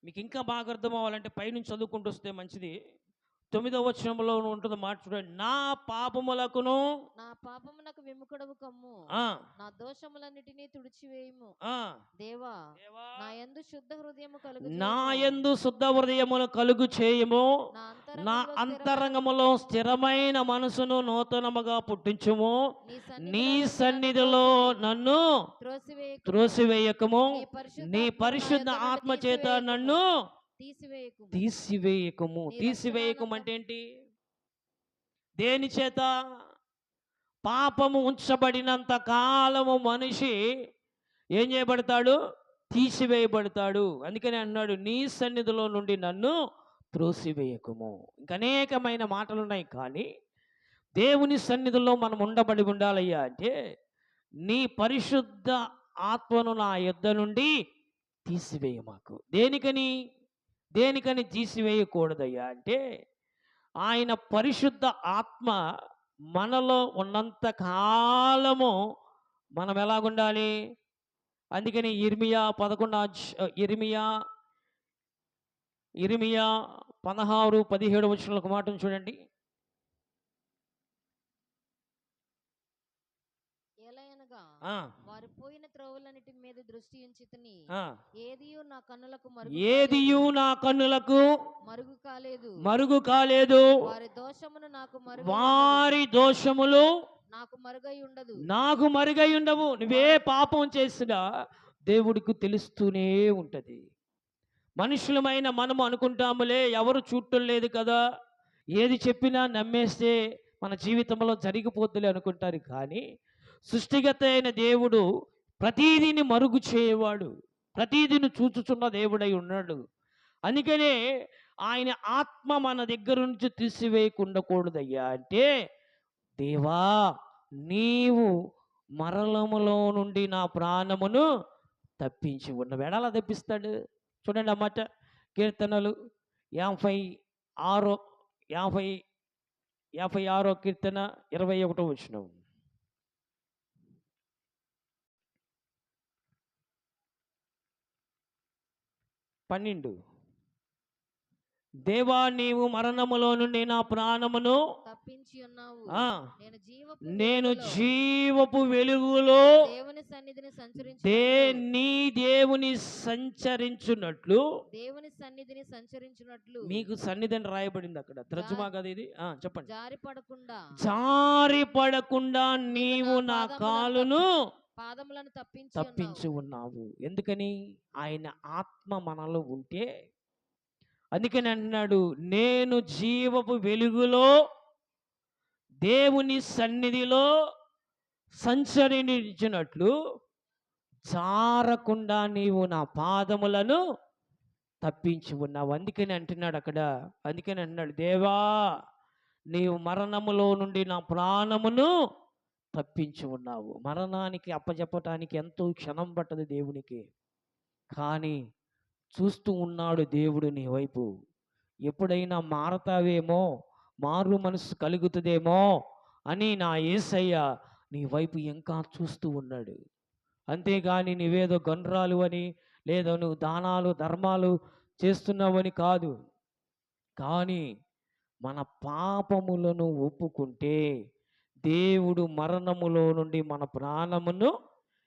S3: మీకు ఇంకా బాగా అర్థం అవ్వాలంటే పైనుంచి చదువుకుంటూ వస్తే మంచిది. 9వ వచనంలో ఉంటుంది మాట చూడండి. నా పాపములకును,
S1: నా పాపమునకు విముఖుడవు కమ్ము,
S3: ఆ,
S1: నా దోషములన్నిటినీ తుడిచివేయుము.
S3: ఆ,
S1: దేవా,
S3: దేవా,
S1: నా యందు శుద్ధ హృదయము కలుగు
S3: నా యందు శుద్ధ హృదయమును కలుగు చేయము, నా అంతరంగములో స్థిరమైన మనసును నూతనముగా పుట్టించుము, నీ సన్నిధిలో నన్ను త్రోసివేయకము, నీ పరిశుద్ధ ఆత్మ చేత నన్ను తీసివేయకము. తీసివేయకము అంటే ఏంటి? దేని చేత? పాపము ఉంచబడినంత కాలము మనిషి ఏం చేయబడతాడు? తీసివేయబడతాడు. అందుకని అన్నాడు, నీ సన్నిధిలో నుండి నన్ను త్రోసివేయకము. ఇంకా అనేకమైన మాటలు ఉన్నాయి. కానీ దేవుని సన్నిధిలో మనం ఉండబడి ఉండాలయ్యా అంటే నీ పరిశుద్ధ ఆత్మను నా యొద్ద నుండి తీసివేయ మాకు. దేనికని తీసివేయకూడదయ్యా అంటే ఆయన పరిశుద్ధ ఆత్మ మనలో ఉన్నంత కాలము మనం ఎలాగుండాలి? అందుకని ఇర్మియా 16:17 వచనంలో ఒక మాటను చూడండి.
S1: వారు పోయిన త్రోవలన్నిటి మీద దృష్టి ఉంచితిని, ఏదియు నా కన్నులకు
S3: మరుగు కాలేదు. వారి దోషములు నాకు మరుగై ఉండవు. నువ్వే పాపం చేసినా దేవుడికి తెలుస్తూనే ఉంటది. మనుషులమైన మనము అనుకుంటాములే, ఎవరు చూడటం లేదు కదా, ఏది చెప్పినా నమ్మేస్తే మన జీవితంలో జరిగిపోద్దులే అనుకుంటారు. కానీ సృష్టిగత అయిన దేవుడు ప్రతీదిని మరుగు చేయవాడు, ప్రతీదిని చూచుచున్న దేవుడై ఉన్నాడు. అందుకనే ఆయన ఆత్మ మన దగ్గర నుంచి తీసివేయకుండకూడదయ్యా అంటే, దేవా నీవు మరణములో నుండి నా ప్రాణమును తప్పించి ఉన్న వేళ తప్పిస్తాడు. చూడండి ఆ మాట, కీర్తనలు 56 కీర్తన 21 వచనం. దేవా నీవు మరణములో నుండి నా ప్రాణమును
S1: తప్పించి ఉన్నావు.
S3: నేను జీవపు వెలుగులో దేవుని సంచరించున్నట్లు మీకు సన్నిధిని రాయబడింది అక్కడ. తర్జుమా కదా ఇది. చెప్పండి. జారి పడకుండా నీవు నా కాలును
S1: పాదములను
S3: తప్పించి ఉన్నావు. ఎందుకని? ఆయన ఆత్మ మనలో ఉంటే. అందుకని అన్నాడు, నేను జీవపు వెలుగులో దేవుని సన్నిధిలో సంచరించినట్లు జారకుండా నీవు నా పాదములను తప్పించి ఉన్నావు. అందుకని అంటున్నాడు అక్కడ. అందుకని అన్నాడు, దేవా నీవు మరణములో నుండి నా ప్రాణమును తప్పించి ఉన్నావు. మరణానికి అప్పచెప్పటానికి ఎంతో క్షణం పట్టదు దేవునికి. కానీ చూస్తూ ఉన్నాడు దేవుడు నీ వైపు. ఎప్పుడైనా మారతావేమో, మారు మనసు కలుగుతుందేమో అని నా యేసయ్య నీ వైపు ఇంకా చూస్తూ ఉన్నాడు. అంతేగాని నీవేదో గండ్రాలు అని, లేదా నువ్వు దానాలు ధర్మాలు చేస్తున్నావని కాదు. కానీ మన పాపములను ఒప్పుకుంటే దేవుడు మరణములో నుండి మన ప్రాణమును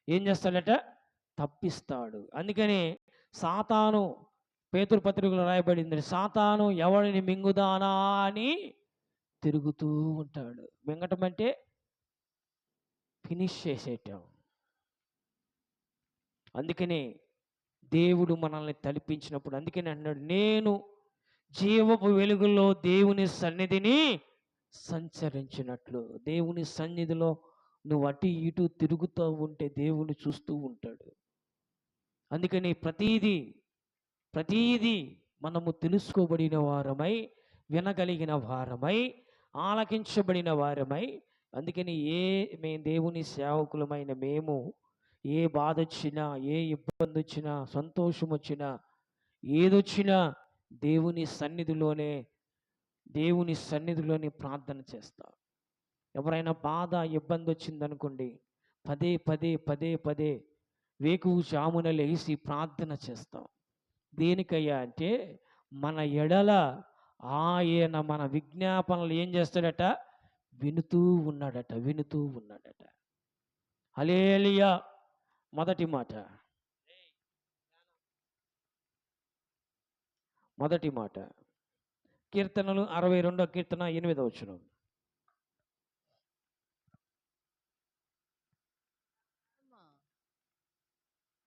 S3: ఏం చేస్తాడట? తప్పిస్తాడు. అందుకని సాతాను, పేతురు పత్రికలో రాయబడింది, సాతాను ఎవరిని మింగుదానా అని తిరుగుతూ ఉంటాడు. మింగటం అంటే ఫినిష్ చేసేయటం. అందుకనే దేవుడు మనల్ని తలిపించినప్పుడు అందుకని అన్నాడు, నేను జీవపు వెలుగులో దేవుని సన్నిధిని సంచరించినట్లు. దేవుని సన్నిధిలో నువ్వు అటు ఇటు తిరుగుతూ ఉంటే దేవుని చూస్తూ ఉంటాడు. అందుకని ప్రతీది మనము తెలుసుకోబడిన వారమై, వినగలిగిన వారమై, ఆలకించబడిన వారమై, అందుకని మేము దేవుని సేవకులమైన మేము ఏ బాధ వచ్చినా, ఏ ఇబ్బంది వచ్చినా, సంతోషం వచ్చినా, ఏదొచ్చినా దేవుని సన్నిధిలోనే ప్రార్థన చేస్తాం. ఎవరైనా బాధ ఇబ్బంది వచ్చిందనుకోండి, పదే వేకువ జామున లేచి ప్రార్థన చేస్తాం. దేనికయ్యా అంటే మన ఎడల ఆయన మన విజ్ఞాపనలు ఏం చేస్తాడట? వినుతూ ఉన్నాడట. హల్లెలూయా. మొదటి మాట కీర్తనలు 62వ కీర్తన 8వ వచనం.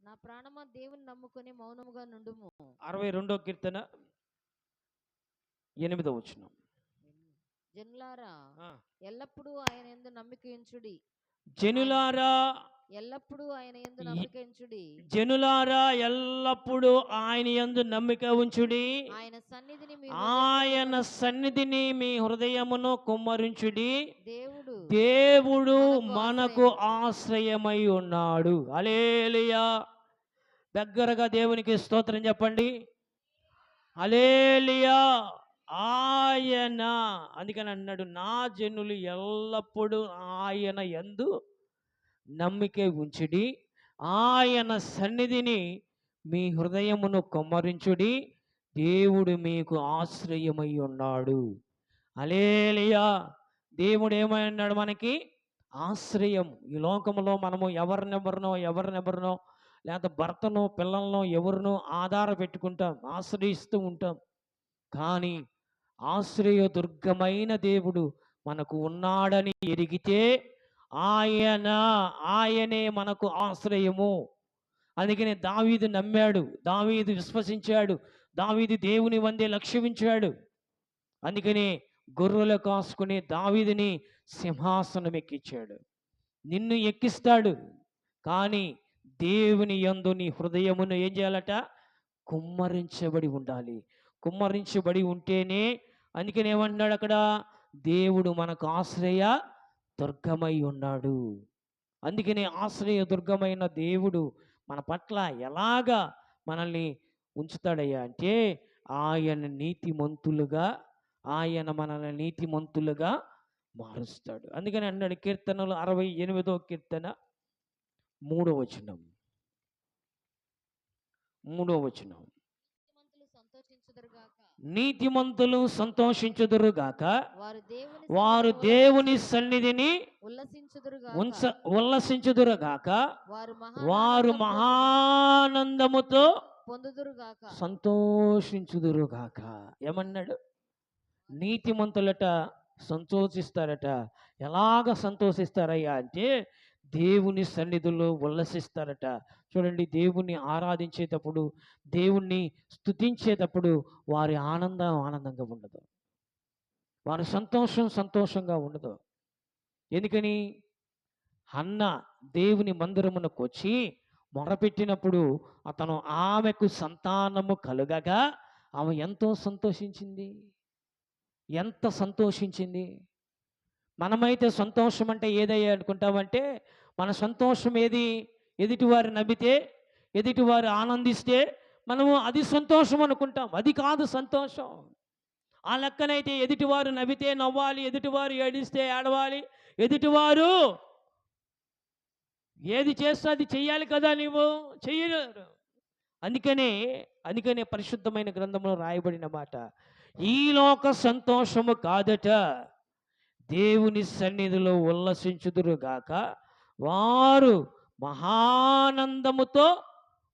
S1: నా ప్రాణమా దేవుని నమ్ముకొని మౌనముగా నుండుము.
S3: 62వ కీర్తన 8వ వచనం.
S1: జనులారా ఎల్లప్పుడూ ఆయన యందు నమ్మిక ఉంచుడి.
S3: జనులారా
S1: ఎల్లప్పుడూ ఆయన యందు నమ్మిక ఉంచుడి.
S3: జనులారా ఎల్లప్పుడూ ఆయన యందు నమ్మిక ఉంచుడి. ఆయన సన్నిధిని మీ హృదయమును కుమ్మరించుడి. దేవుడు మనకు ఆశ్రయమై ఉన్నాడు. హల్లెలూయా. దగ్గరగా దేవునికి స్తోత్రం చెప్పండి. హల్లెలూయా. ఆయన అందుకని అన్నాడు, నా జనులు ఎల్లప్పుడూ ఆయన యందు నమ్మిక ఉంచుడి, ఆయన సన్నిధిని మీ హృదయమును కుమ్మరించుడి, దేవుడు మీకు ఆశ్రయమై ఉన్నాడు. హల్లెలూయా. దేవుడు ఏమై ఉన్నాడు? మనకి ఆశ్రయం. ఈ లోకంలో మనము ఎవరినెవరినో లేకపోతే భర్తనో పిల్లలను ఎవరినో ఆధార పెట్టుకుంటాం, ఆశ్రయిస్తూ ఉంటాం. కానీ ఆశ్రయదుర్గమైన దేవుడు మనకు ఉన్నాడని ఎరిగితే ఆయనే మనకు ఆశ్రయము. అందుకనే దావీదు నమ్మాడు, దావీదు విశ్వసించాడు, దావీదు దేవుని వందే లక్ష్యమించాడు. అందుకని గొర్రెలు కాసుకునే దావీదుని సింహాసనం ఎక్కించాడు. నిన్ను ఎక్కిస్తాడు, కానీ దేవుని యందు నీ హృదయమును ఏం చేయాలట? కుమ్మరించబడి ఉండాలి. కుమ్మరించబడి ఉంటేనే, అందుకని ఏమంటున్నాడు అక్కడ? దేవుడు మనకు ఆశ్రయ దుర్గమై ఉన్నాడు. అందుకనే ఆశ్రయ దుర్గమైన దేవుడు మన పట్ల ఎలాగా మనల్ని ఉంచుతాడయ్యా అంటే ఆయన మనల్ని నీతిమంతులుగా మారుస్తాడు. అందుకని అన్నాడు కీర్తనలు 68వ కీర్తన 3వ వచనం. నీతిమంతులు సంతోషించుదురుగాక, వారు దేవుని సన్నిధిని ఉల్లసించుదురుగాక, వారు మహానందముతో సంతోషించుదురుగాక. ఏమన్నాడు? నీతిమంతులట సంతోషిస్తారట. ఎలాగ సంతోషిస్తారయ్యా అంటే దేవుని సన్నిధిలో ఉల్లసిస్తారట. చూడండి, దేవుణ్ణి ఆరాధించేటప్పుడు, దేవుణ్ణి స్తుతించేటప్పుడు వారి ఆనందంగా ఉండదు, వారి సంతోషంగా ఉండదు. ఎందుకని? హన్న దేవుని మందిరమునకు వచ్చి మొరపెట్టినప్పుడు ఆమెకు సంతానము కలుగగా ఆమె ఎంత సంతోషించింది. మనమైతే సంతోషం అంటే ఏదయ్యా అనుకుంటామంటే, మన సంతోషం ఏది? ఎదుటివారు నవ్వితే, ఎదుటివారు ఆనందిస్తే మనము అది సంతోషం అనుకుంటాం. అది కాదు సంతోషం. ఆ లెక్కనైతే ఎదుటివారు నవ్వితే నవ్వాలి, ఎదుటివారు ఏడిస్తే ఏడవాలి, ఎదుటివారు ఏది చేస్తే అది చెయ్యాలి కదా, నీవు చెయ్యలేరు. అందుకనే పరిశుద్ధమైన గ్రంథంలో రాయబడిన మాట, ఈ లోక సంతోషము కాదట, దేవుని సన్నిధిలో ఉల్లసించుదురుగాక వారు మహానందముతో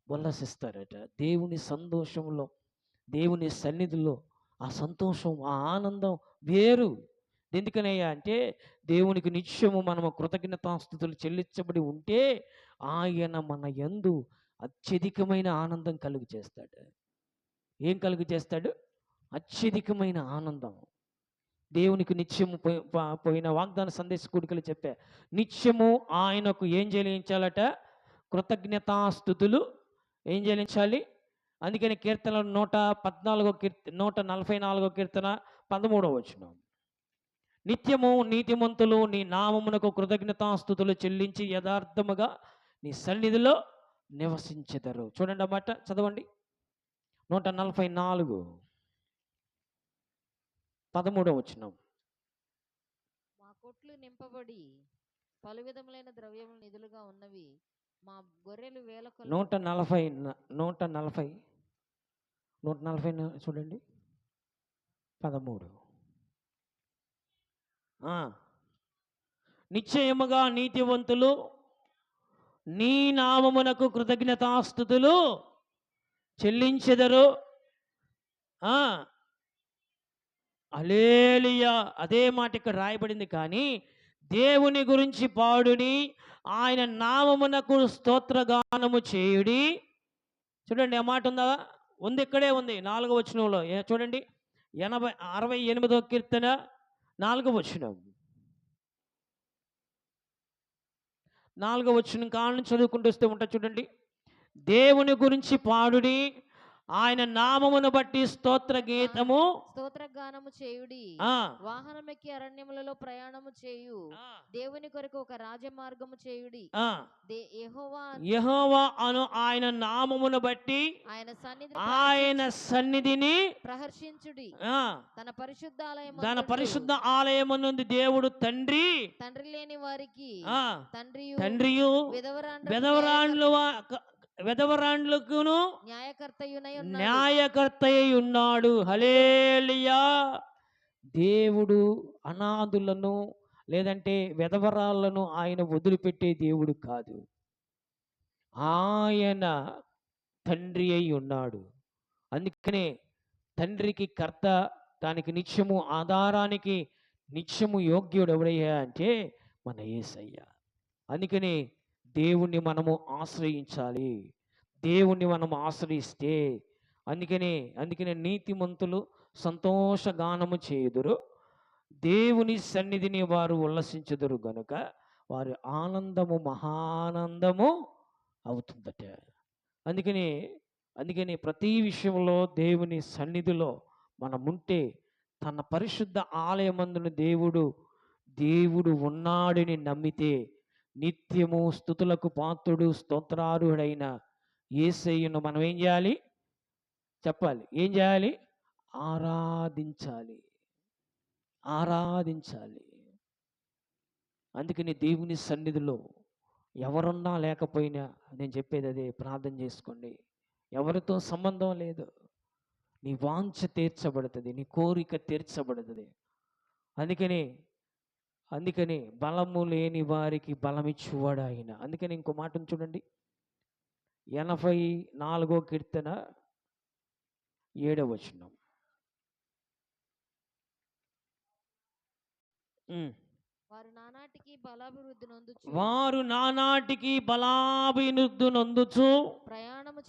S3: ఉల్లసిస్తారట. దేవుని సంతోషంలో, దేవుని సన్నిధిలో ఆ సంతోషం, ఆ ఆనందం వేరు. ఎందుకనయ్యా అంటే దేవునికి నిత్యము మనము కృతజ్ఞతాస్తుతులు చెల్లించబడి ఉంటే ఆయన మన యందు అత్యధికమైన ఆనందం కలుగు చేస్తాడు. ఏం కలుగు చేస్తాడు? అత్యధికమైన ఆనందం. దేవునికి నిత్యము పోయిన వాగ్దాన సందేశ కూడికలు చెప్పా, నిత్యము ఆయనకు ఏం చెల్లించాలట? కృతజ్ఞతాస్తుతులు ఏం చెల్లించాలి? అందుకని కీర్తన 144 కీర్తన 13వ వచనం, నిత్యము నీతిమంతులు నీ నామమునకు కృతజ్ఞతాస్తుతులు చెల్లించి యథార్థముగా నీ సన్నిధిలో నివసించెదరు. చూడండి అన్నమాట, చదవండి. 144 13వ వచనం.
S1: మా కొట్లు నింపబడి పలు విధములైన ద్రవ్యములు నిధులుగా ఉన్నవి, మా గొర్రెలు వేల కొలది.
S3: 140 చూడండి 13. నిశ్చయముగా నీతివంతులు నీ నామమునకు కృతజ్ఞతాస్తుతులు చెల్లించెదరు. హల్లెలూయా. అదే మాట ఇక్కడ రాయబడింది. కానీ దేవుని గురించి పాడుని, ఆయన నామమునకు స్తోత్రగానము చేయుడి. చూడండి, ఆ మాట ఉందా? ఉంది, ఇక్కడే ఉంది 4వ వచనంలో. చూడండి, 68వ కీర్తన 4వ వచనం. 4వ వచనం కాను చదువుకుంటూ వస్తే ఉంటా. చూడండి, దేవుని గురించి పాడుడి, ఆయన నామమును బట్టి
S1: స్తోత్రగానము చేయుడి. వాహనమెక్కి అరణ్యములలో ప్రయాణము చేయు, దేవుని కొరకు ఒక రాజమార్గము చేయుడి.
S3: యెహోవా అను ఆయన నామమును బట్టి ఆయన సన్నిధిని
S1: ప్రహర్షించుడి.
S3: తన పరిశుద్ధ ఆలయమునందు దేవుడు తండ్రి
S1: లేని వారికి
S3: తండ్రియు విధవరాండ్లకును న్యాయకర్తయ్య ఉన్నాడు. హల్లెలూయా. దేవుడు అనాథులను లేదంటే విధవరాలను ఆయన వదిలిపెట్టే దేవుడు కాదు. ఆయన తండ్రి అయి ఉన్నాడు. అందుకనే తండ్రికి కర్త, దానికి నిత్యము ఆధారానికి నిత్యము యోగ్యుడు ఎవరయ్యా అంటే మన యేసయ్య. అందుకని దేవుణ్ణి మనము ఆశ్రయించాలి. దేవుణ్ణి మనము ఆశ్రయిస్తే అందుకనే నీతిమంతులు సంతోషగానము చేయుదురు, దేవుని సన్నిధిని వారు ఉల్లసించుదురు గనుక వారి ఆనందము మహానందము అవుతుందట. అందుకని ప్రతి విషయంలో దేవుని సన్నిధిలో మనముంటే, తన పరిశుద్ధ ఆలయమందున దేవుడు ఉన్నాడని నమ్మితే, నిత్యము స్తుతులకు పాత్రుడు స్తోత్రార్హుడైన యేసయ్యను మనం ఏం చేయాలి? చెప్పాలి. ఏం చేయాలి? ఆరాధించాలి. అందుకని దేవుని సన్నిధిలో ఎవరున్నా లేకపోయినా నేను చెప్పేది అదే, ప్రార్థన చేసుకోండి. ఎవరితో సంబంధం లేదు, నీ వాంఛ తీర్చబడుతుంది, నీ కోరిక తీర్చబడుతుంది. అందుకని బలము లేని వారికి బలమిచ్చువాడు ఆయన. అందుకని ఇంకో మాటను చూడండి, 84వ కీర్తన 7వ వచనం.
S1: వారు నానాటికి బలాభివృద్ధి నొందుచు ప్రయాణము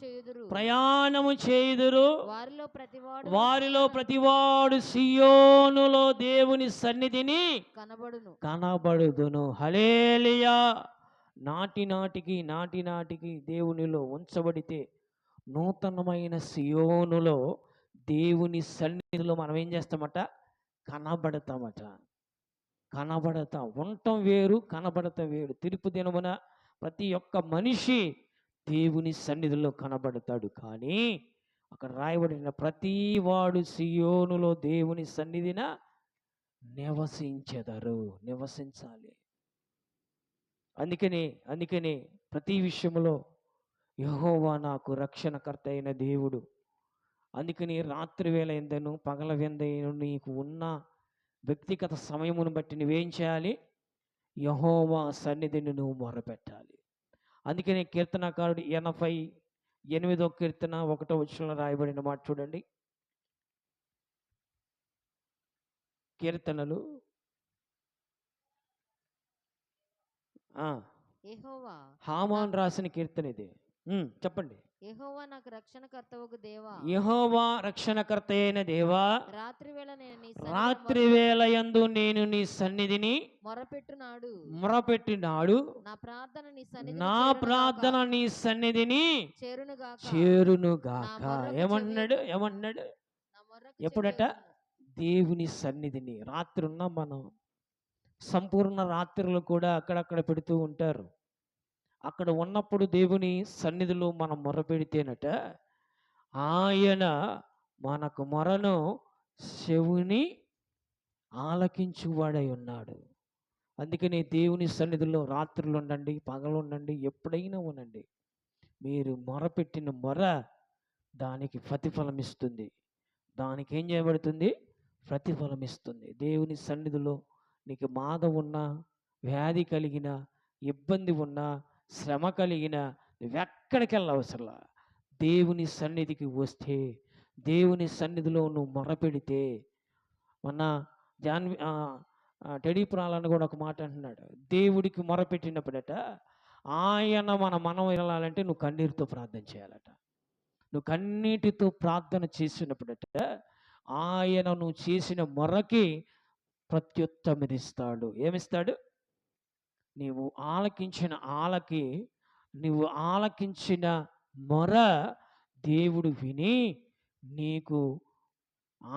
S1: చేయుదురు. వారిలో ప్రతివాడు సియోనులో దేవుని సన్నిధిని కనబడుదును. హల్లెలూయా. నాటినాటికి దేవునిలో ఉంచబడితే, నూతనమైన సియోనులో దేవుని సన్నిధిలో మనం ఏం చేస్తామట? కనబడతాం. ఉండటం వేరు, కనబడటం వేరు. తీర్పు దినమున ప్రతి ఒక్క మనిషి దేవుని సన్నిధిలో కనబడతాడు. కానీ అక్కడ రాయబడిన ప్రతి వాడు సియోనులో దేవుని సన్నిధిన నివసించాలి. అందుకని ప్రతి విషయంలో యెహోవా నాకు రక్షణకర్త అయిన దేవుడు, అందుకని రాత్రి వేళ ఎందను పగల ఎందను నీకు ఉన్న వ్యక్తిగత సమయమును బట్టి నువ్వేం చేయాలి? యెహోవా సన్నిధిని నువ్వు మొరపెట్టాలి. అందుకని కీర్తనకారుడు 88వ కీర్తన 1వ వచనంలో రాయబడిన మాట చూడండి. కీర్తనలు
S4: యెహోవా
S1: హామాన్ రాసిన కీర్తన ఇది. చెప్పండి.
S4: యెహోవా నాకు రక్షణకర్తవగు దేవా,
S1: యెహోవా రక్షణకర్త అయిన దేవా,
S4: రాత్రి వేళ
S1: యందు నేను నీ సన్నిధిని మొరపెట్టినాడు. నా ప్రార్థన నీ సన్నిధిని చేరునుగాక. ఏమన్నాడు? ఎప్పుడట? దేవుని సన్నిధిని. రాత్రి ఉన్నాం మనం. సంపూర్ణ రాత్రులు కూడా అక్కడక్కడ పెడుతూ ఉంటారు. అక్కడ ఉన్నప్పుడు దేవుని సన్నిధిలో మనం మొరపెడితేనట ఆయన మనకు మొరను చెవుని ఆలకించువాడై ఉన్నాడు. అందుకని దేవుని సన్నిధిలో రాత్రులు ఉండండి, పగలు ఉండండి, ఎప్పుడైనా ఉండండి. మీరు మొరపెట్టిన మొర దానికి ప్రతిఫలం ఇస్తుంది. దానికి ఏం చేయబడుతుంది? ప్రతిఫలం ఇస్తుంది. దేవుని సన్నిధిలో నీకు బాధ ఉన్నా, వ్యాధి కలిగిన, ఇబ్బంది ఉన్నా, శ్రమ కలిగిన, నువ్వెక్కడికి వెళ్ళవసరలా. దేవుని సన్నిధికి వస్తే, దేవుని సన్నిధిలో నువ్వు మొరపెడితే, మొన్న టెడీ ప్రాణాలను కూడా ఒక మాట అంటున్నాడు. దేవుడికి మొరపెట్టినప్పుడట ఆయన మనం వెళ్ళాలంటే నువ్వు కన్నీటితో ప్రార్థన చేయాలట. నువ్వు కన్నీటితో ప్రార్థన చేసినప్పుడట ఆయన నువ్వు చేసిన మొరకి ప్రత్యుత్తమనిస్తాడు. ఏమిస్తాడు? నీవు ఆలకించిన మొర దేవుడు విని నీకు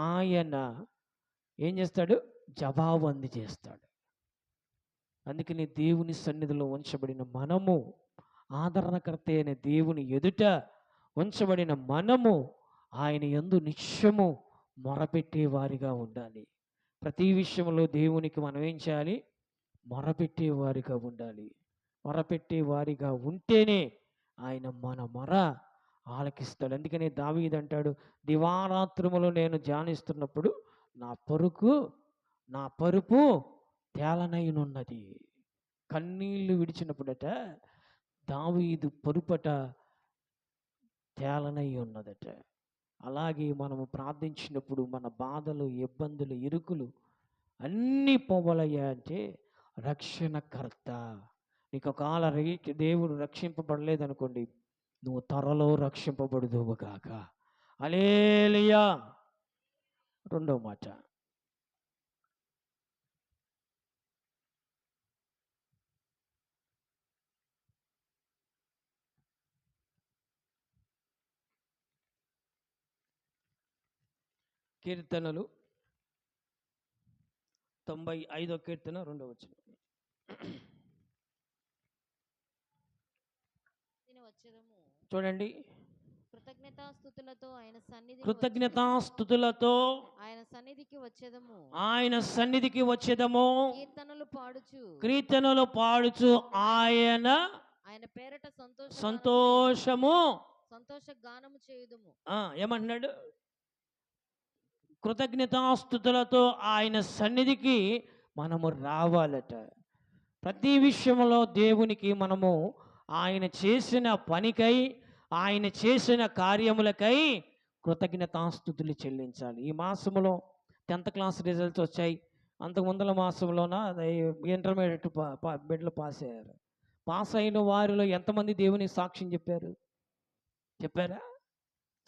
S1: ఆయన ఏం చేస్తాడు? జవాబు అందజేస్తాడు. అందుకని దేవుని సన్నిధిలో ఉంచబడిన మనము, ఆదరణకర్త అయిన దేవుని ఎదుట ఉంచబడిన మనము ఆయన యందు నిత్యము మొరపెట్టే వారిగా ఉండాలి. ప్రతి విషయంలో దేవునికి మనం ఏం చేయాలి? మొరపెట్టే వారిగా ఉండాలి. మొరపెట్టే వారిగా ఉంటేనే ఆయన మన మొర ఆలకిస్తాడు. అందుకనే దావీదు అంటాడు, దివారాత్రములు నేను ధ్యానిస్తున్నప్పుడు నా పరుపు తేలనైనున్నది. కన్నీళ్లు విడిచినప్పుడట దావీదు పరుపట తేలనై ఉన్నదట. అలాగే మనము ప్రార్థించినప్పుడు మన బాధలు, ఇబ్బందులు, ఇరుకులు అన్నీ పోవలయ్యా అంటే రక్షణకర్త. నీకు ఒకవేళ దేవుడు రక్షింపబడలేదనుకోండి, నువ్వు త్వరలో రక్షింపబడుదువుగాక. హల్లెలూయా. రెండవ మాట, కీర్తనలు 95వ కీర్తన 2వ వచనం. చూడండి.
S4: కృతజ్ఞతాస్తుతులతో
S1: ఆయన సన్నిధికి వచ్చేదము. కీర్తనలు పాడుచు ఆయన
S4: పేరట
S1: సంతోష
S4: గానము చేయుదుము.
S1: ఏమంటున్నాడు? కృతజ్ఞతాస్తుతులతో ఆయన సన్నిధికి మనము రావాలట. ప్రతి విషయంలో దేవునికి మనము ఆయన చేసిన పనికై, ఆయన చేసిన కార్యములకై కృతజ్ఞతాస్తుతులు చెల్లించాలి. ఈ మాసంలో 10th క్లాస్ రిజల్ట్స్ వచ్చాయి. అంతకుముందల మాసంలోన ఇంటర్మీడియట్ బిడ్డలు పాస్ అయ్యారు. పాస్ అయిన వారిలో ఎంతమంది దేవుని సాక్ష్యం చెప్పారా?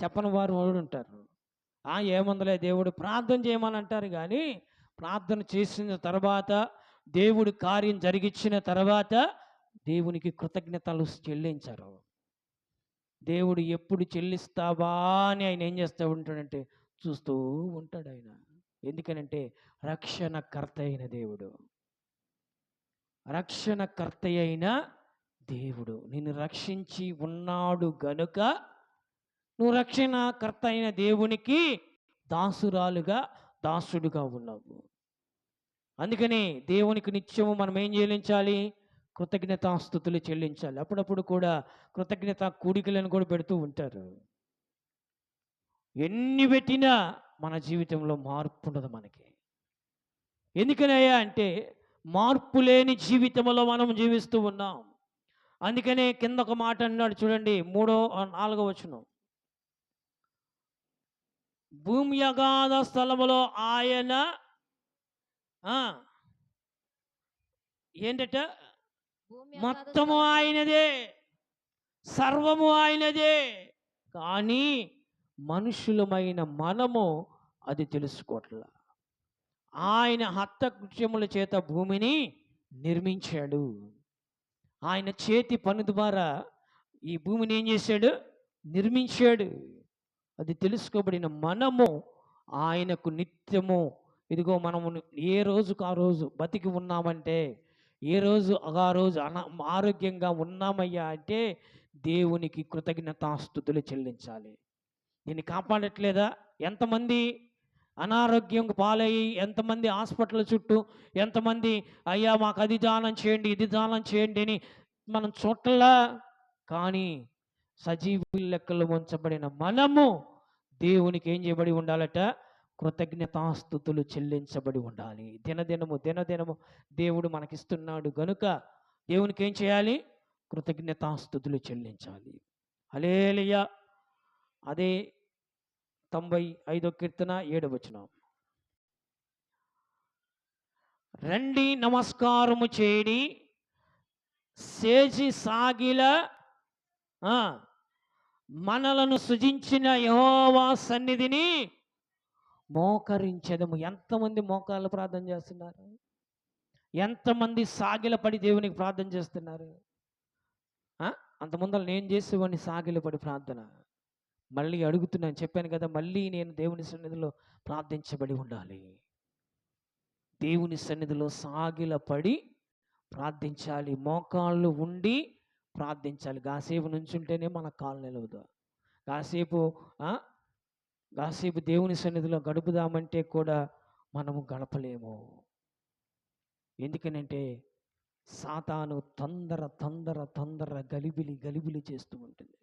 S1: చెప్పని వారు ఉంటారు. ఏముందలే దేవుడు ప్రార్థన చేయమని అంటారు, కానీ ప్రార్థన చేసిన తర్వాత, దేవుడు కార్యం జరిగించిన తర్వాత దేవునికి కృతజ్ఞతలు చెల్లించరు. దేవుడు ఎప్పుడు చెల్లిస్తావా అని ఆయన ఏం చేస్తూ ఉంటాడంటే చూస్తూ ఉంటాడు ఆయన. ఎందుకనంటే రక్షణకర్త అయిన దేవుడు, రక్షణకర్త అయిన దేవుడు నిన్ను రక్షించి ఉన్నాడు గనుక నువ్వు రక్షణకర్త అయిన దేవునికి దాసుడుగా ఉన్నావు. అందుకని దేవునికి నిత్యము మనం ఏం చెల్లించాలి? కృతజ్ఞతాస్తుతులు చెల్లించాలి. అప్పుడప్పుడు కూడా కృతజ్ఞత కూడికలను కూడా పెడుతూ ఉంటారు. ఎన్ని పెట్టినా మన జీవితంలో మార్పు ఉండదు మనకి. ఎందుకనయ్యా అంటే మార్పు లేని జీవితంలో మనం జీవిస్తూ ఉన్నాం. అందుకనే కింద ఒక మాట అన్నాడు చూడండి, 4వ వచనం. భూమి అగాధ స్థలములో ఆయన ఆ, ఏంటట,
S4: భూమి
S1: మొత్తము ఆయనదే, సర్వము ఆయనదే. కానీ మనుషులమైన మనము అది తెలుసుకోవట్లా. ఆయన హస్తకృత్యముల చేత భూమిని నిర్మించాడు. ఆయన చేతి పని ద్వారా ఈ భూమిని ఏం చేశాడు? నిర్మించాడు. అది తెలుసుకోబడిన మనము ఆయనకు నిత్యము, ఇదిగో మనము ఏ రోజుకు ఆ రోజు బతికి ఉన్నామంటే, ఏ రోజు ఆ రోజు ఆరోగ్యంగా ఉన్నామయ్యా అంటే దేవునికి కృతజ్ఞతాస్తుతులు చెల్లించాలి. దీన్ని కాపాడట్లేదా? ఎంతమంది అనారోగ్యం పాలయ్యి, ఎంతమంది హాస్పిటల్ చుట్టూ, ఎంతమంది అయ్యా మాకు అది దానం చేయండి, ఇది దానం చేయండి అని మనం చూడలా. కానీ సజీవుల లెక్కలు ఉంచబడిన మనము దేవునికి ఏం చేయబడి ఉండాలట? కృతజ్ఞతాస్తుతులు చెల్లించబడి ఉండాలి. దినదినము దేవుడు మనకిస్తున్నాడు గనుక దేవునికి ఏం చేయాలి? కృతజ్ఞతాస్తుతులు చెల్లించాలి. హల్లెలూయా. అదే 95వ కీర్తన 7వ వచనం. రండి నమస్కారము చేయడి, సేచి సాగిల మనలను సృజించిన యెహోవా సన్నిధిని మోకరించెదము. ఎంతమంది మోకాళ్ళు ప్రార్థన చేస్తున్నారు? ఎంతమంది సాగిలపడి దేవునికి ప్రార్థన చేస్తున్నారు? అంత ముందర నేను చేసేవాడిని సాగిలపడి ప్రార్థన. మళ్ళీ అడుగుతున్నాను, చెప్పాను కదా, మళ్ళీ నేను దేవుని సన్నిధిలో ప్రార్థించబడి ఉండాలి. దేవుని సన్నిధిలో సాగిలపడి ప్రార్థించాలి. మోకాళ్ళు ఉండి ప్రార్థించాలి. కాసేపు నుంచుంటేనే మన కాళ్ళు నిలవదు. కాసేపు దేవుని సన్నిధిలో గడుపుదామంటే కూడా మనము గడపలేము. ఎందుకనంటే సాతాను తొందర గలిబిలి చేస్తూ ఉంటుంది.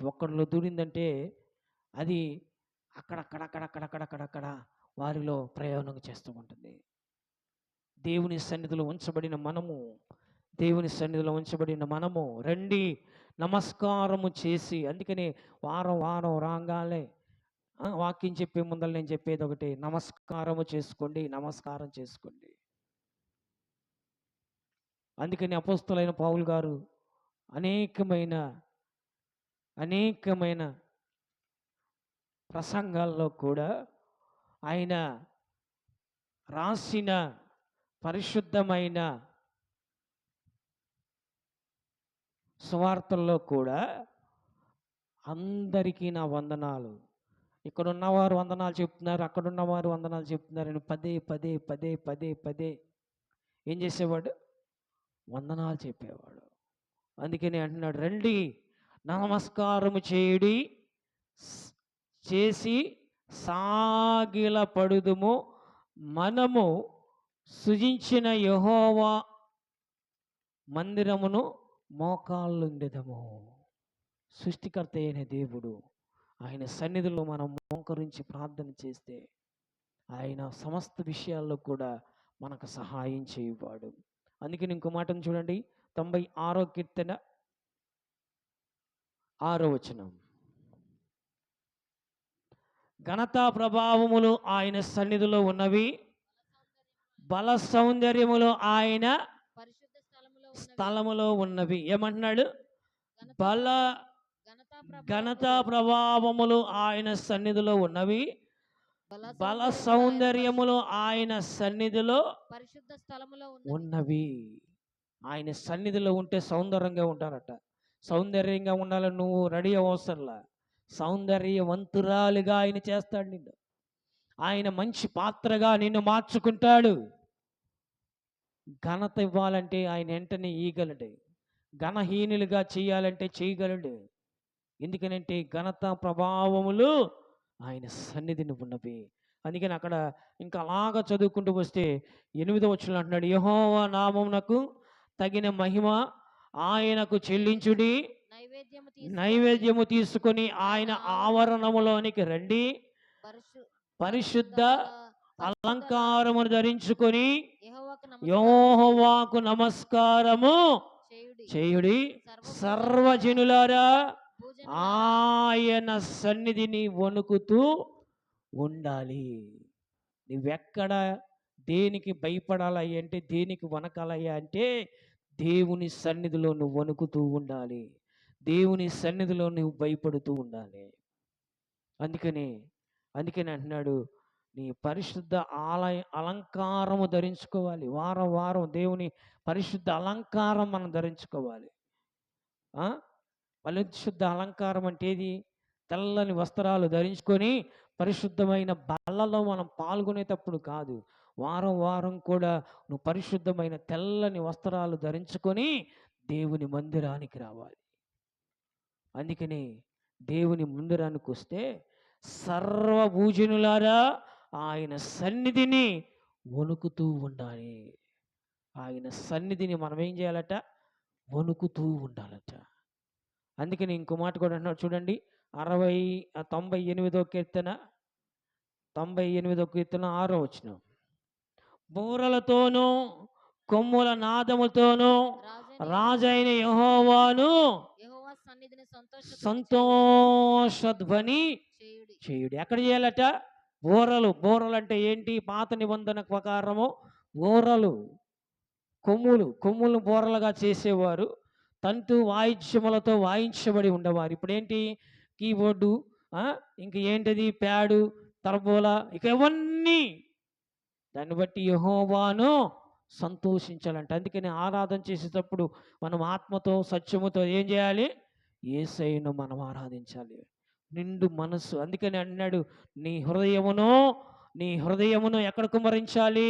S1: ఒక్కడిలో దూరిందంటే అది అక్కడక్కడ వారిలో ప్రయోగం చేస్తూ ఉంటుంది. దేవుని సన్నిధిలో ఉంచబడిన మనము రండి నమస్కారము చేసి, అందుకని వారం రాగానే వాక్యం చెప్పే ముందర నేను చెప్పేది ఒకటి, నమస్కారం చేసుకోండి. అందుకని అపోస్తలుడైన పౌలు గారు అనేకమైన ప్రసంగాల్లో కూడా ఆయన రాసిన పరిశుద్ధమైన సువార్తల్లో కూడా అందరికీ నా వందనాలు, ఇక్కడ ఉన్నవారు వందనాలు చెప్తున్నారు, అక్కడ ఉన్నవారు వందనాలు చెప్తున్నారని పదే ఏం చేసేవాడు? వందనాలు చెప్పేవాడు. అందుకని అంటున్నాడు, రండి నమస్కారము చేసి సాగిలపడుదుము, మనము సృజించిన యెహోవా మందిరమును మోకాళ్ళుండెదము. సృష్టికర్త అయిన దేవుడు ఆయన సన్నిధిలో మనం మోకరించి ప్రార్థన చేస్తే ఆయన సమస్త విషయాల్లో కూడా మనకు సహాయం చేయవాడు. అందుకని ఇంకో మాటను చూడండి, 96వ కీర్తన 6వ వచనం. ఘనతా ప్రభావములు ఆయన సన్నిధిలో ఉన్నవి, బల సౌందర్యములు ఆయన
S4: పరిశుద్ధ
S1: స్థలములో ఉన్నవి. ఏమంటున్నాడు? ఘనతా ప్రభావములు ఆయన సన్నిధిలో ఉన్నవి, బల సౌందర్యములు ఆయన సన్నిధిలో
S4: పరిశుద్ధ స్థలములో
S1: ఉన్నవి. ఆయన సన్నిధిలో ఉంటే సౌందర్యంగా ఉంటారట. సౌందర్యంగా ఉండాలని నువ్వు రెడీ అవసరంలా, సౌందర్యవంతురాలుగా ఆయన చేస్తాడు నిన్ను. ఆయన మంచి పాత్రగా నిన్ను మార్చుకుంటాడు. ఘనత ఇవ్వాలంటే ఆయన వెంటనే ఇయ్యగలడు, ఘనహీనులుగా చేయాలంటే చేయగలడు. ఎందుకనంటే ఘనత ప్రభావములు ఆయన సన్నిధిని ఉన్నవి. అందుకని అక్కడ ఇంకా అలాగా చదువుకుంటూ వస్తే 8వ వచనంలో అంటున్నాడు, యెహోవా నామమునకు తగిన మహిమ ఆయనకు చెల్లించుడి,
S4: నైవేద్యము తీసుకొని
S1: నైవేద్యము తీసుకొని ఆయన ఆవరణములోనికి రండి, పరిశుద్ధ అలంకారమును ధరించుకొని యెహోవాకు నమస్కారము చేయుడి. సర్వజనులారా ఆయన సన్నిధిని వణుకుతూ ఉండాలి. నువ్వెక్కడ దేనికి భయపడాలయ్యా అంటే, దేనికి వణకాలయ్యా అంటే, దేవుని సన్నిధిలో నువ్వు వణుకుతూ ఉండాలి, దేవుని సన్నిధిలో నువ్వు భయపడుతూ ఉండాలి. అందుకని అంటున్నాడు, నీ పరిశుద్ధ అలంకారము ధరించుకోవాలి. వారం వారం దేవుని పరిశుద్ధ అలంకారం మనం ధరించుకోవాలి. పరిశుద్ధ అలంకారం అంటే ఏది? తెల్లని వస్త్రాలు ధరించుకొని పరిశుద్ధమైన బల్లలో మనం పాల్గొనేటప్పుడు కాదు, వారం వారం కూడా నువ్వు పరిశుద్ధమైన తెల్లని వస్త్రాలు ధరించుకొని దేవుని మందిరానికి రావాలి. అందుకని దేవుని మందిరానికి వస్తే సర్వభూజనులారా ఆయన సన్నిధిని వణుకుతూ ఉండాలి. ఆయన సన్నిధిని మనం ఏం చేయాలట? వణుకుతూ ఉండాలట. అందుకని ఇంకో మాట కూడా అన్నాడు చూడండి, 98వ కీర్తన 6వ వచనం. బూరలతోనూ కొమ్ముల నాదముతోనూ రాజైన యెహోవాను సంతోషధ్వని చేయుడి. ఎక్కడ చేయాలట? బూరలు అంటే ఏంటి? పాత నిబంధన ప్రకారము బూరలు, కొమ్ములు బూరలుగా చేసేవారు. తంతు వాయిద్యములతో వాయించబడి ఉండేవారు. ఇప్పుడేంటి? కీబోర్డు, ఇంక ఏంటిది? ప్యాడు, తర్బోల, ఇక ఇవన్నీ. దాన్ని బట్టి యెహోవాను సంతోషించాలంట. అందుకని ఆరాధన చేసేటప్పుడు మనం ఆత్మతో సత్యముతో ఏం చేయాలి? యేసయ్యను మనం ఆరాధించాలి, నిండు మనసు. అందుకని అన్నాడు, నీ హృదయమును ఎక్కడ కుమ్మరించాలి?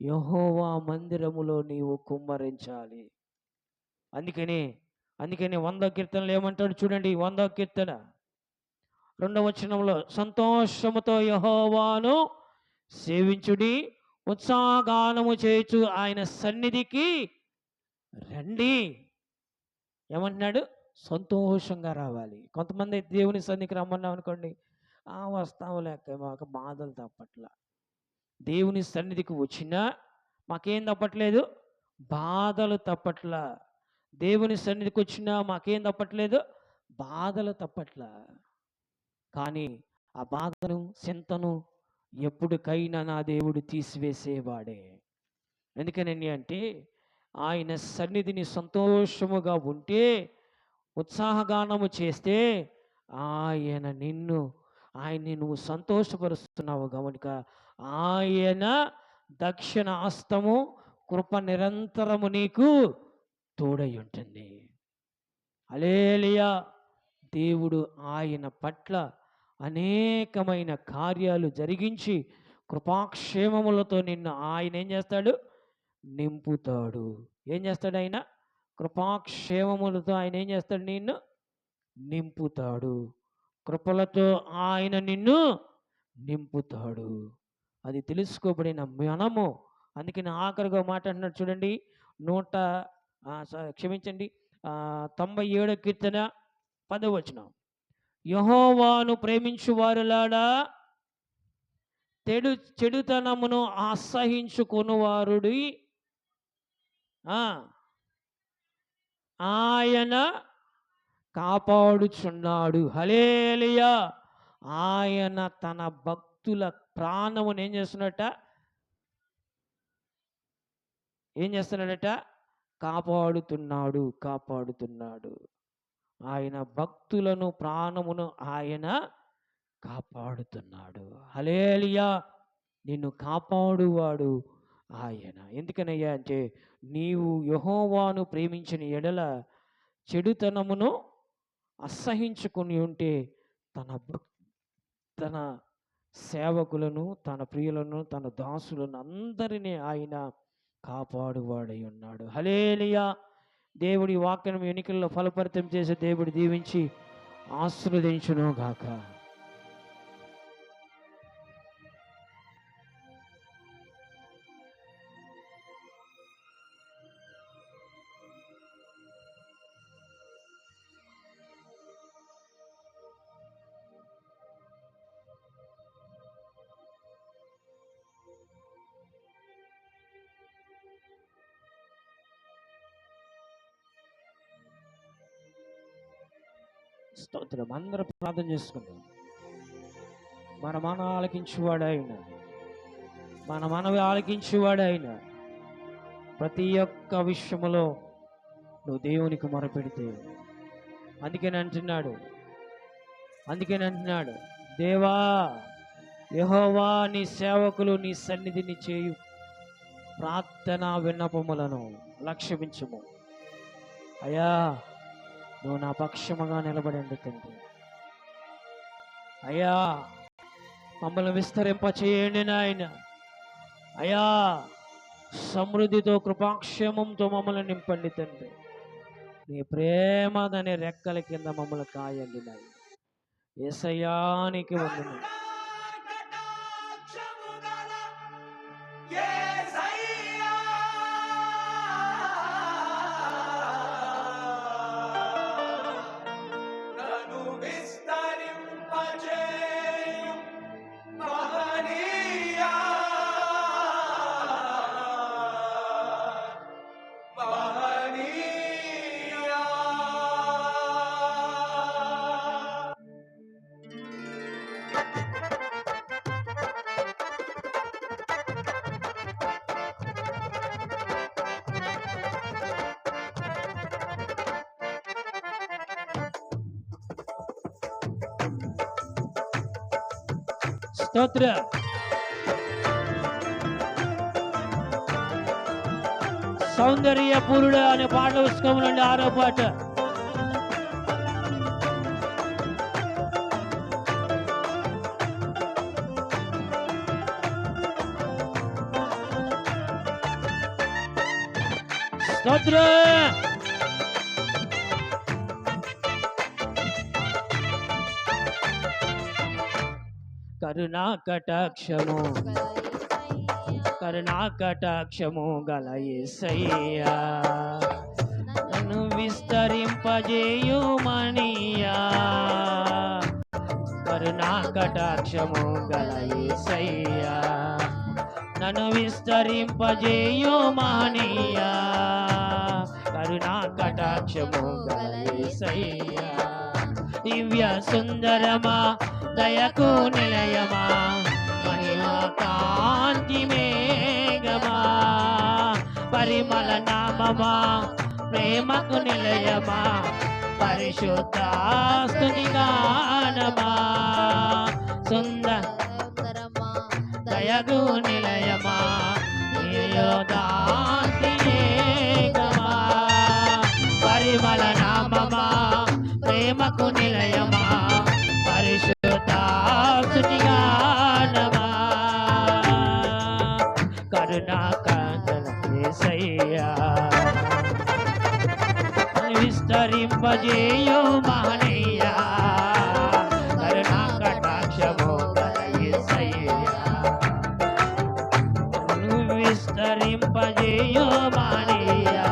S1: యెహోవా మందిరములో నీవు కుమ్మరించాలి. అందుకని 100వ కీర్తనలో ఏమంటాడు చూడండి, 100వ కీర్తన 2వ వచనంలో, సంతోషముతో యెహోవాను సేవించుడి, ఉత్సాహగానము చేయుచు ఆయన సన్నిధికి రండి. ఏమంటున్నాడు? సంతోషంగా రావాలి. కొంతమంది దేవుని సన్నిధికి రమ్మన్నాం అనుకోండి, వస్తాము లేక మాకు బాధలు తప్పట్ల. దేవుని సన్నిధికి వచ్చినా మాకేం తప్పట్లేదు? బాధలు తప్పట్ల. దేవుని సన్నిధికి వచ్చినా మాకేం తప్పట్లేదు? బాధలు తప్పట్ల. కానీ ఆ బాధను, చింతను ఎప్పటికైనా నా దేవుడు తీసివేసేవాడే. ఎందుకని అంటే, ఆయన సన్నిధిని సంతోషముగా ఉంటే, ఉత్సాహగానము చేస్తే ఆయన్ని నువ్వు సంతోషపరుస్తున్నావు గనుక ఆయన దక్షిణ హస్తము, కృప నిరంతరము నీకు తోడై ఉంటుంది. హల్లెలూయా. దేవుడు ఆయన పట్ల అనేకమైన కార్యాలు జరిగించి కృపాక్షేమములతో నిన్ను ఆయన ఏం చేస్తాడు? నింపుతాడు. ఏం చేస్తాడు ఆయన? కృపాక్షేమములతో ఆయన ఏం చేస్తాడు? నిన్ను నింపుతాడు. కృపలతో ఆయన నిన్ను నింపుతాడు. అది తెలుసుకోబడిన మనము. అందుకని ఆఖరిగా మాట అంటున్నాడు చూడండి, 97వ కీర్తన 10వ వచనం. యెహోవాను ప్రేమించు వారులారా, చెడుతనమును అసహించుకొనువారుడి ఆయన కాపాడుచున్నాడు. హల్లెలూయా. ఆయన తన భక్తుల ప్రాణమును ఏం చేస్తున్నాడట? కాపాడుతున్నాడు. ఆయన భక్తులను, ప్రాణమును ఆయన కాపాడుతున్నాడు. హల్లెలూయా. నిన్ను కాపాడువాడు ఆయన. ఎందుకనయ్యా అంటే, నీవు యెహోవాను ప్రేమించిన ఎడల చెడుతనమును అసహించుకొని ఉంటే తన సేవకులను, తన ప్రియులను, తన దాసులను అందరినీ ఆయన కాపాడువాడై ఉన్నాడు. హల్లెలూయా. దేవుడి వాక్యం ఎన్నికల్లో ఫలపరితం చేసే దేవుడు దీవించి ఆశీర్వదించును గాక. స్తోత్రం. అందరూ ప్రార్థన చేసుకుందాం. మన మన ఆలకించువాడు ఆయన, మన మనవి ఆలకించువాడు ఆయన. ప్రతి ఒక్క విషయములో నువ్వు దేవునికి మొరపెడితే, అందుకని అంటున్నాడు, దేవా యెహోవా నీ సేవకులు నీ సన్నిధిని చేయు ప్రార్థన విన్నపములను లక్ష్యమించుము. అయ్యా నువ్వు నా పక్షముగా నిలబడండి తండ్రి. అయ్యా మమ్మల్ని విస్తరింపచేయండి నాయన. అయ్యా సమృద్ధితో కృపాక్షేమంతో మమ్మల్ని నింపండి తండ్రి. నీ ప్రేమదనే రెక్కల కింద మమ్మల్ని కాయండి నాయన. యేసయ్యానికి వందనాలు. స్తోత్ర. సౌందర్య పూరుడు అనే పాట పుస్తకంలోండి 6వ పాట. స్తోత్ర. కరుణా కటాక్షము గల యేసయ్యా నన్ను విస్తరింపజేయుమనియా. కరుణా కటాక్షము గల యేసయ్యా నన్ను విస్తరింపజేయుమనియా. కరుణా కటాక్షము గల యేసయ్యా. దివ్య సుందరమా దయకు నిలయమా మహిమా కాంతి మేఘమా పరిమళ నామమా ప్రేమకు నిలయమా పరిశుద్ధ స్తుతి గానమా సుందరమా దయకు నిలయమా కాంతి మేఘమా పరిమళ నామమా ప్రేమకు నిలయమా పరిశుద్ధ స్తుతి గానమా. కరుణా కాంతల యేసయ్యా విస్తరింపజేయు మహనీయా. కరుణా కటాక్షము గల యేసయ్యా విస్తరింపజేయు మహనీయా.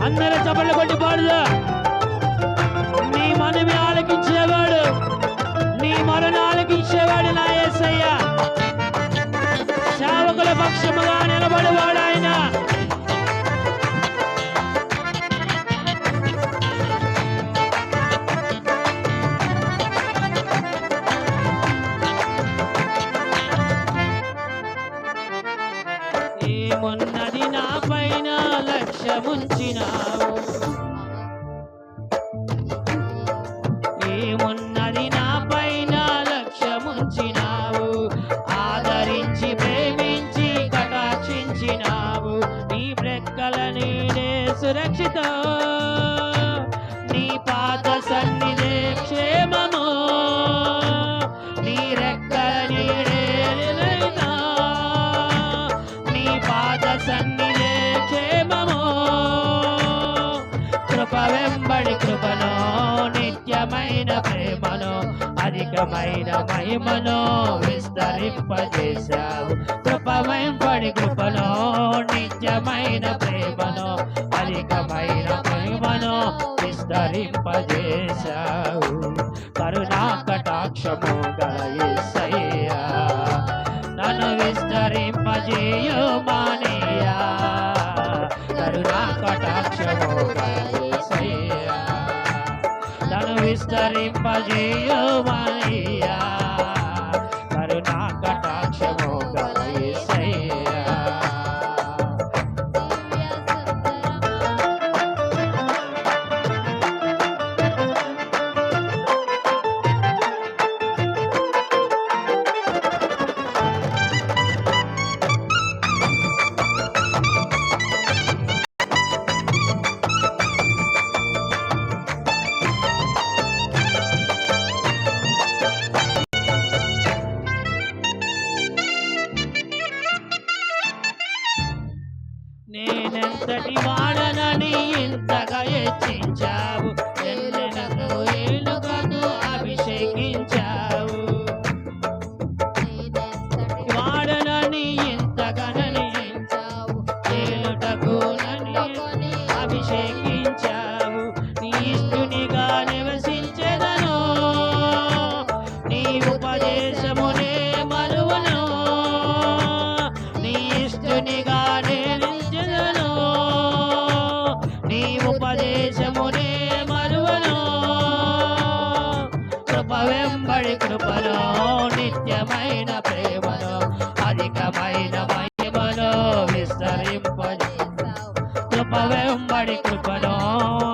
S1: అందరూ చప్పట్లు కొట్టి పాడుదా. నీ మనవి ఆలకించేవాడు, నీ మొరను ఆలకించేవాడు నా యేసయ్య. సేవకుల పక్షముగా నిలబడేవాడు ఆయన. ఏమున్నది నా పైన లక్ష్యముంచినావు, ఏమున్నది నా పైన లక్ష్యముంచినావు. ఆదరించి ప్రేమించి కటాక్షించినావు. నీ రెక్కల నీడే సురక్షిత, నీ పాద సన్నిధే క్షేమము. నీ రెక్కల నీడే నిలయనా, నీ పాద సన్నిధే క్షేమము. కృప వెంబడి కృపను నిత్యమైన ప్రేమను అధికమైన మహిమను విస్తరింపజేశావు. కృప వెంబడి కృపను నిత్యమైన ప్రేమను అధికమైన మహిమను విస్తరింపజేశావు. కరుణా కటాక్షము గల యేసయ్యా నన్ను
S3: విస్తరింపజేయుమయ్యా కరుణా కటాక్షము గల యేసయ్యా నేనెంతటి వాడనని ఇంతగా హెచ్చించావు ఎన్నెనకు ఏలుగను అభిషేకించావు వాడనని ఇంతగానని ఏలుటకు నన్ను అభిషేకించావు నీ ఇష్టునిగా నివసించెదను నీ ఉపదేశమునే మరువను నీ ఇష్టునిగా ఉపదేశమునే మరువను కృప వెంబడి కృపలో నిత్యమైన ప్రేమలో అధికమైన మహిమలో విస్తరింపజేశావు కృప వెంబడి కృపలో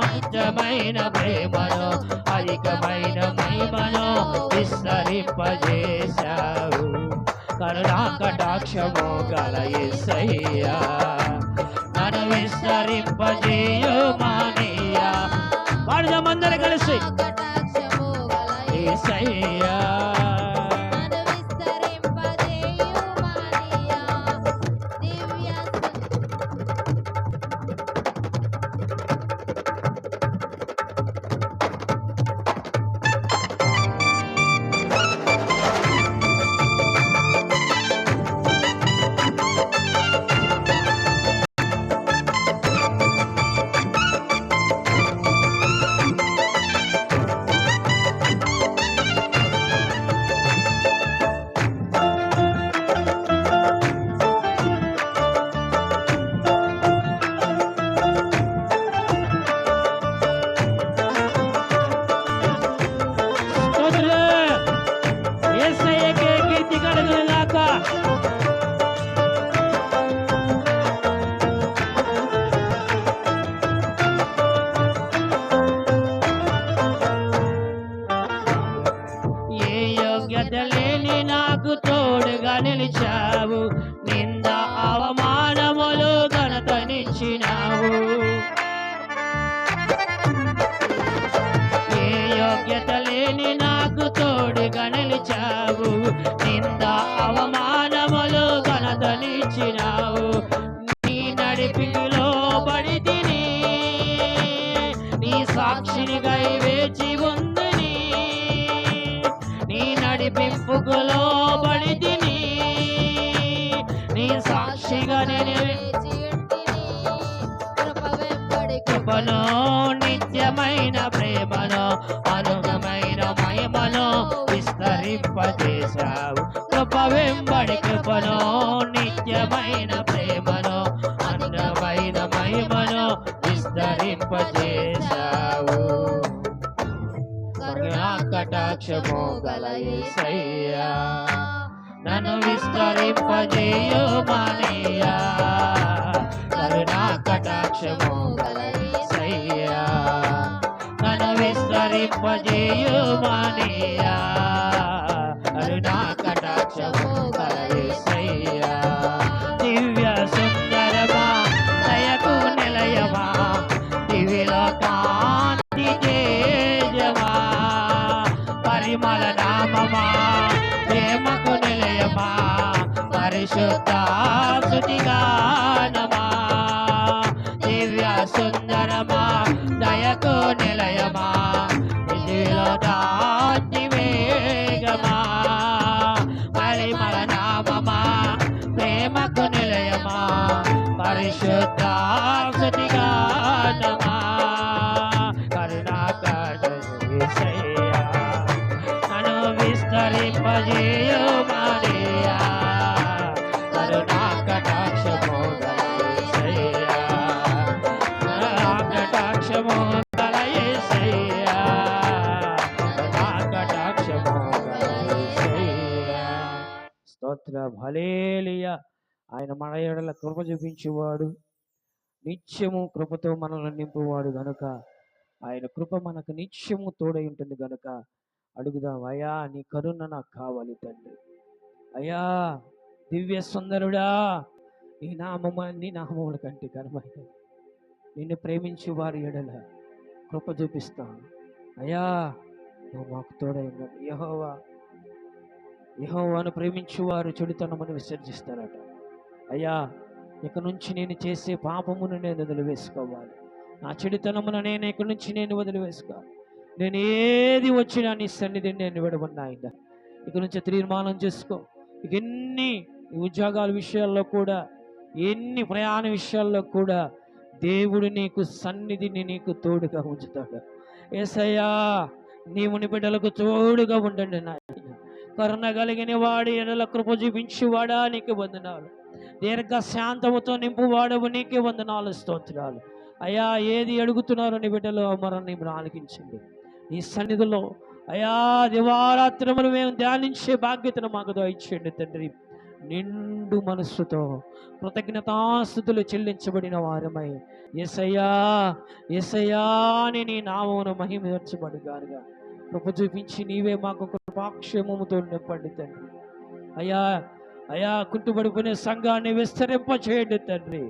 S3: నిత్యమైన ప్రేమలో అధికమైన మహిమలో విస్తరింపజేశావు కరుణా కటాక్షము గల యేసయ్యా నన్ను విస్తరింపజేయుమయ్యా పాడదామందరూ కలిసి యేసయ్యా లేని నాకు తోడుగా నిలిచావు నింద అవమానములు ఘనతనిచ్చినావు ఏ యోగ్యత లేని నాకు తోడుగా నిలిచావు నింద అవమానములు ఘనతనిచ్చినావు నీ నడిపిలో పడి తిని నీ సాక్షినిగా వేచి ఉందని నీ నడిపింపుకులో పడి తిని నీ సాక్షిగా నేను కృపలో నిత్యమైన ప్రేమలో అనుగమైన మహిమలో విస్తరింపజేశావు కృప వెంబడి కృపలో నిత్యమైన ప్రేమలో అందమైన మహిమలో విస్తరింపజేశావు కరుణా కటాక్షము గల యేసయ్యా నన్ను విస్తరింపజేయుమయ్యా కరుణా కటాక్షము గల యేసయ్యా నన్ను విస్తరింపజేయుమయ్యా కరుణా కటాక్షము గల యేసయ్యా దివ్య సుందరమా దయకు నిలయమా దివిలో కాంతి తేజమా పరిమళ నామమా ప్రేమకు నిలయమా పరిశుద్ధ స్తుతిగానమా దివ్య సుందరమా దయకు నిలయమా దివిలో కాంతి వేగమా పరిమళ నామమా ప్రేమకు నిలయమా పరిశుద్ధ స్తుతిగానమా యేసయ్యా నన్ను విస్తరింపజేయుమయ్యా కరుణా కటాక్షము గల యేసయ్యా కరుణా కటాక్షము గల యేసయ్యా కరుణా
S1: హల్లెలూయా. ఆయన మన ఎడల కృప చూపించేవాడు, నిత్యము కృపతో మనల్ని నింపువాడు గనుక ఆయన కృప మనకు నిత్యము తోడై ఉంటుంది గనుక అడుగుదాం. అయ్యా నీ కరుణ నాకు కావాలి తండ్రి. అయ్యా దివ్య సుందరుడా, నీ నామముల కంటే ఘనమైన నిన్ను ప్రేమించి వారి ఎడల కృప చూపిస్తాను. అయ్యా నువ్వు మాకు తోడై ఉన్నాడు. యెహోవాను ప్రేమించువారు చెడుతనమును విసర్జిస్తారట. అయ్యా ఇక నుంచి నేను చేసే పాపమును నేను వదిలివేసుకోవాలి. నా చెడుతనమును నేను ఇక నుంచి నేను వదిలివేసుకోవాలి. నేను ఏది వచ్చినా నీ సన్నిధిని నేను విడవన్నా ఆయన ఇక నుంచి తీర్మానం చేసుకో. ఇక ఎన్ని ఉద్యోగాల విషయాల్లో కూడా, ఎన్ని ప్రయాణ విషయాల్లో కూడా దేవుడు నీకు సన్నిధిని నీకు తోడుగా ఉంచుతాడు. యేసయ్యా నీవు నీ బిడ్డలకు తోడుగా ఉండండి నాయన. కరుణ కలిగిన వాడి ఎడల కృప చూపించువాడా నీకు వందనాలు. దీర్ఘ శాంతముతో నింపువాడవు నీకే వందనాలు, స్తోత్రాలు. అయ్యా ఏది అడుగుతున్నారో నీ బిడ్డలు మరని ఆలకించండి. నీ సన్నిధిలో అయ్యా దివారాత్రములు మేము ధ్యానించే బాధ్యతను మాకు దయచేయండి తండ్రి. నిండు మనస్సుతో కృతజ్ఞతాస్తుతులు చెల్లించబడిన వారమై యేసయ్యా యేసయ్యా అని నీ నామమును మహిమపరచబడుగారుగా కృప చూపించి నీవే మాకు కృపాక్షేమముతో నింపండి తండ్రి. అయ్యా అయ్యా కుంటుపడిపోయిన సంఘాన్ని విస్తరింప చేయండి తండ్రి.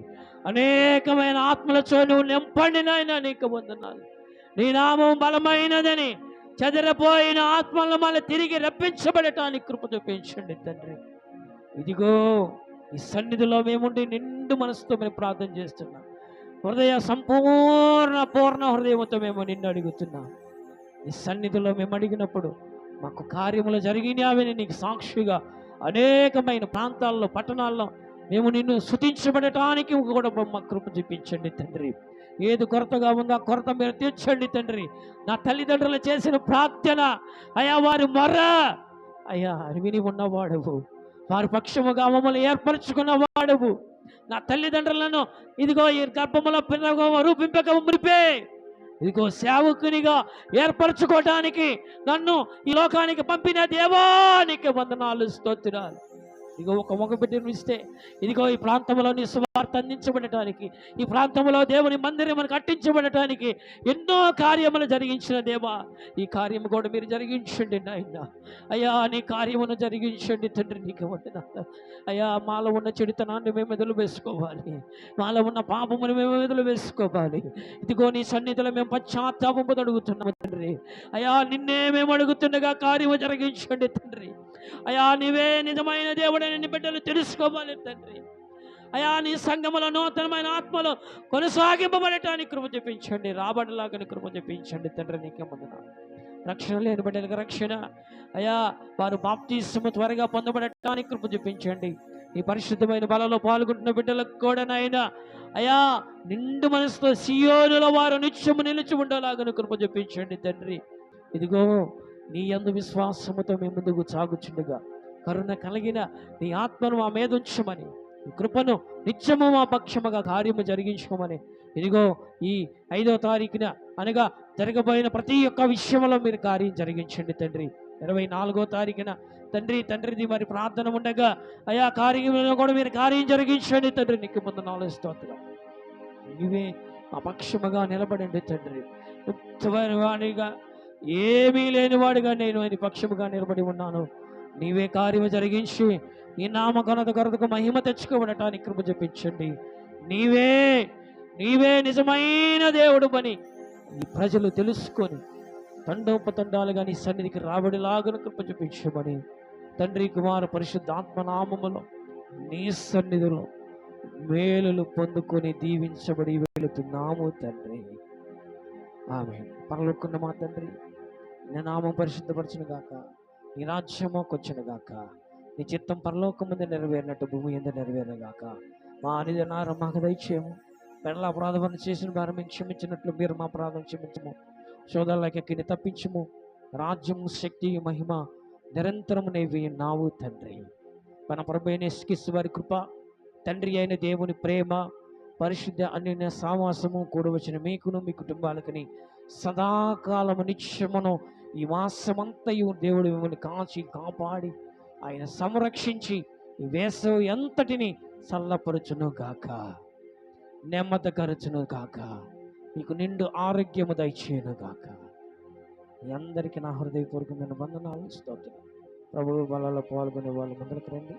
S1: అనేకమైన ఆత్మలతో నువ్వు నింపండి నాయన. నీకు వందనాలు. నీ నామం బలమైనదని చెదరపోయిన ఆత్మలను మళ్ళీ తిరిగి రప్పించబడటానికి కృప చూపించండి తండ్రి. ఇదిగో ఈ సన్నిధిలో మేముండి నిండు మనసుతో మేము ప్రార్థన చేస్తున్నాం. పూర్ణ హృదయంతో మేము నిన్ను అడుగుతున్నాం. ఈ సన్నిధిలో మేము అడిగినప్పుడు మాకు కార్యములు జరిగినావని నీకు సాక్షిగా అనేకమైన ప్రాంతాల్లో పట్టణాల్లో మేము నిన్ను స్తుతించబడటానికి కూడా మా కృప చూపించండి తండ్రి. ఏది కొరతగా ఉందో ఆ కొరత మీరు తీర్చండి తండ్రి. నా తల్లిదండ్రులు చేసిన ప్రార్థన అయ్యా వారి మొర్ర అయ్యా విని ఉన్నవాడవు, వారి పక్షముగా మమ్మల్ని ఏర్పరచుకున్న వాడవు. నా తల్లిదండ్రులను ఇదిగో ఈ గర్భములో పిల్లగా రూపింపక మురిపే ఇదిగో సేవకునిగా ఏర్పరచుకోవటానికి నన్ను ఈ లోకానికి పంపిన దేవానికి వందనాలు, స్తోత్రాలు. ఇదిగో ఒక మగ బిడ్డను ఇస్తే ఇదిగో ఈ ప్రాంతంలో నీ సువార్త అందించబడటానికి, ఈ ప్రాంతంలో దేవుని మందిరం కట్టించబడటానికి ఎన్నో కార్యములు జరిగించిన దేవా, ఈ కార్యము కూడా మీరు జరిగించండి నాయన. అయ్యా నీ కార్యమును జరిగించండి తండ్రి. నీకు వందనాలు. అయ్యా మాలో ఉన్న చెడుతనాన్ని మేము ఎదులు వేసుకోవాలి, మాలో ఉన్న పాపమును మేము ఎదులు వేసుకోవాలి. ఇదిగో నీ సన్నిధిలో మేము పశ్చాత్తాపంతో అడుగుతున్నాము తండ్రి. అయ్యా నిన్నే మేము అడుగుతుండగా కార్యము జరిగించండి తండ్రి. అయ్యా నీవే నిజమైన దేవుడని నీ బిడ్డలు తెలుసుకోవాలి తండ్రి. అయ్యా నీ సంఘములో నూతనమైన ఆత్మలో కొనసాగింపబడటానికి కృప చూపించండి, రాబడిలాగానే కృప చూపించండి తండ్రి. నీకే వందనాలు. రక్షణ లేని బిడ్డలకు రక్షణ, అయ్యా వారు బాప్తిస్మము త్వరగా పొందబడటానికి కృప చూపించండి. ఈ పరిశుద్ధమైన బలలో పాల్గొంటున్న బిడ్డలకు కూడా నాయనా అయ్యా నిండు మనసుతో సియోనులో వారు నిత్యము నిలిచి ఉండేలాగా కృప చూపించండి తండ్రి. ఇదిగో నీ యందు విశ్వాసముతో మేము ముందుకు సాగుచుండగా కరుణ కలిగిన నీ ఆత్మను మా మీద ఉంచమని, ఈ కృపను నిత్యము మా పక్షముగా కార్యము జరిగించుకోమని, ఇదిగో ఈ 5వ తారీఖున అనగా జరగబోయిన ప్రతి ఒక్క విషయంలో మీరు కార్యం జరిగించండి తండ్రి. 24వ తారీఖున తండ్రిది మరి ప్రార్థన ఉండగా అయా కార్యంలో కూడా మీరు కార్యం జరిగించండి తండ్రి. నీకు ముందు నాలుగు నీవే మా పక్షముగా నిలబడండి తండ్రి. వాడిగా ఏమీ లేనివాడిగా నేను ఆయన పక్షముగా నిలబడి ఉన్నాను. నీవే కార్యము జరిగించి నీ నామ ఘనత కొరతకు మహిమ తెచ్చుకోబడటానికి కృప చూపించండి. నీవే నిజమైన దేవుడు అని ఈ ప్రజలు తెలుసుకొని తండోపతండాలుగా నీ సన్నిధికి రాబడిలాగా కృప చూపించమని తండ్రి కుమార పరిశుద్ధాత్మ నామములో నీ సన్నిధిలో మేలులు పొందుకొని దీవించబడి వెళుతున్నాము తండ్రి. ఆమేన్. పరలోకమున్న మా తండ్రి, నీ నామం పరిశుద్ధపరచును గాక, నీ రాజ్యము వచ్చును గాక, నీ చిత్తం పరలోకముందు నెరవేరినట్టు భూమి యందు నెరవేరుగాక. మా అనుదినాహారం మాకు దయచేయము. పెళ్ళ అపరాధం చేసిన వారు మేము క్షమించినట్లు మీరు మా అపరాధం క్షమించము. శోధనలకి తప్పించము. రాజ్యం, శక్తి, మహిమ నిరంతరము నీవే నావు తండ్రి. మన ప్రభువైన యేసుక్రీస్తు వారి కృప, తండ్రి అయిన దేవుని ప్రేమ, పరిశుద్ధ అన్యోన్య సావాసము కూడవచ్చిన మీకును మీ కుటుంబాలకుని సదాకాలము నిత్యమును ఈ మాసమంతయు దేవుడు మిమ్మల్ని కాచి కాపాడి ఆయన సంరక్షించి ఈ వేసవి ఎంతటిని చల్లపరచును గాక, నెమ్మదికరచును గాక, మీకు నిండు ఆరోగ్యము దయచేయును గాక. మీ అందరికీ నా హృదయపూర్వకమైన వందనాలు, స్తోత్రం. ప్రభువు బలలో పాల్గొనే వాళ్ళు ముందరకు రండి.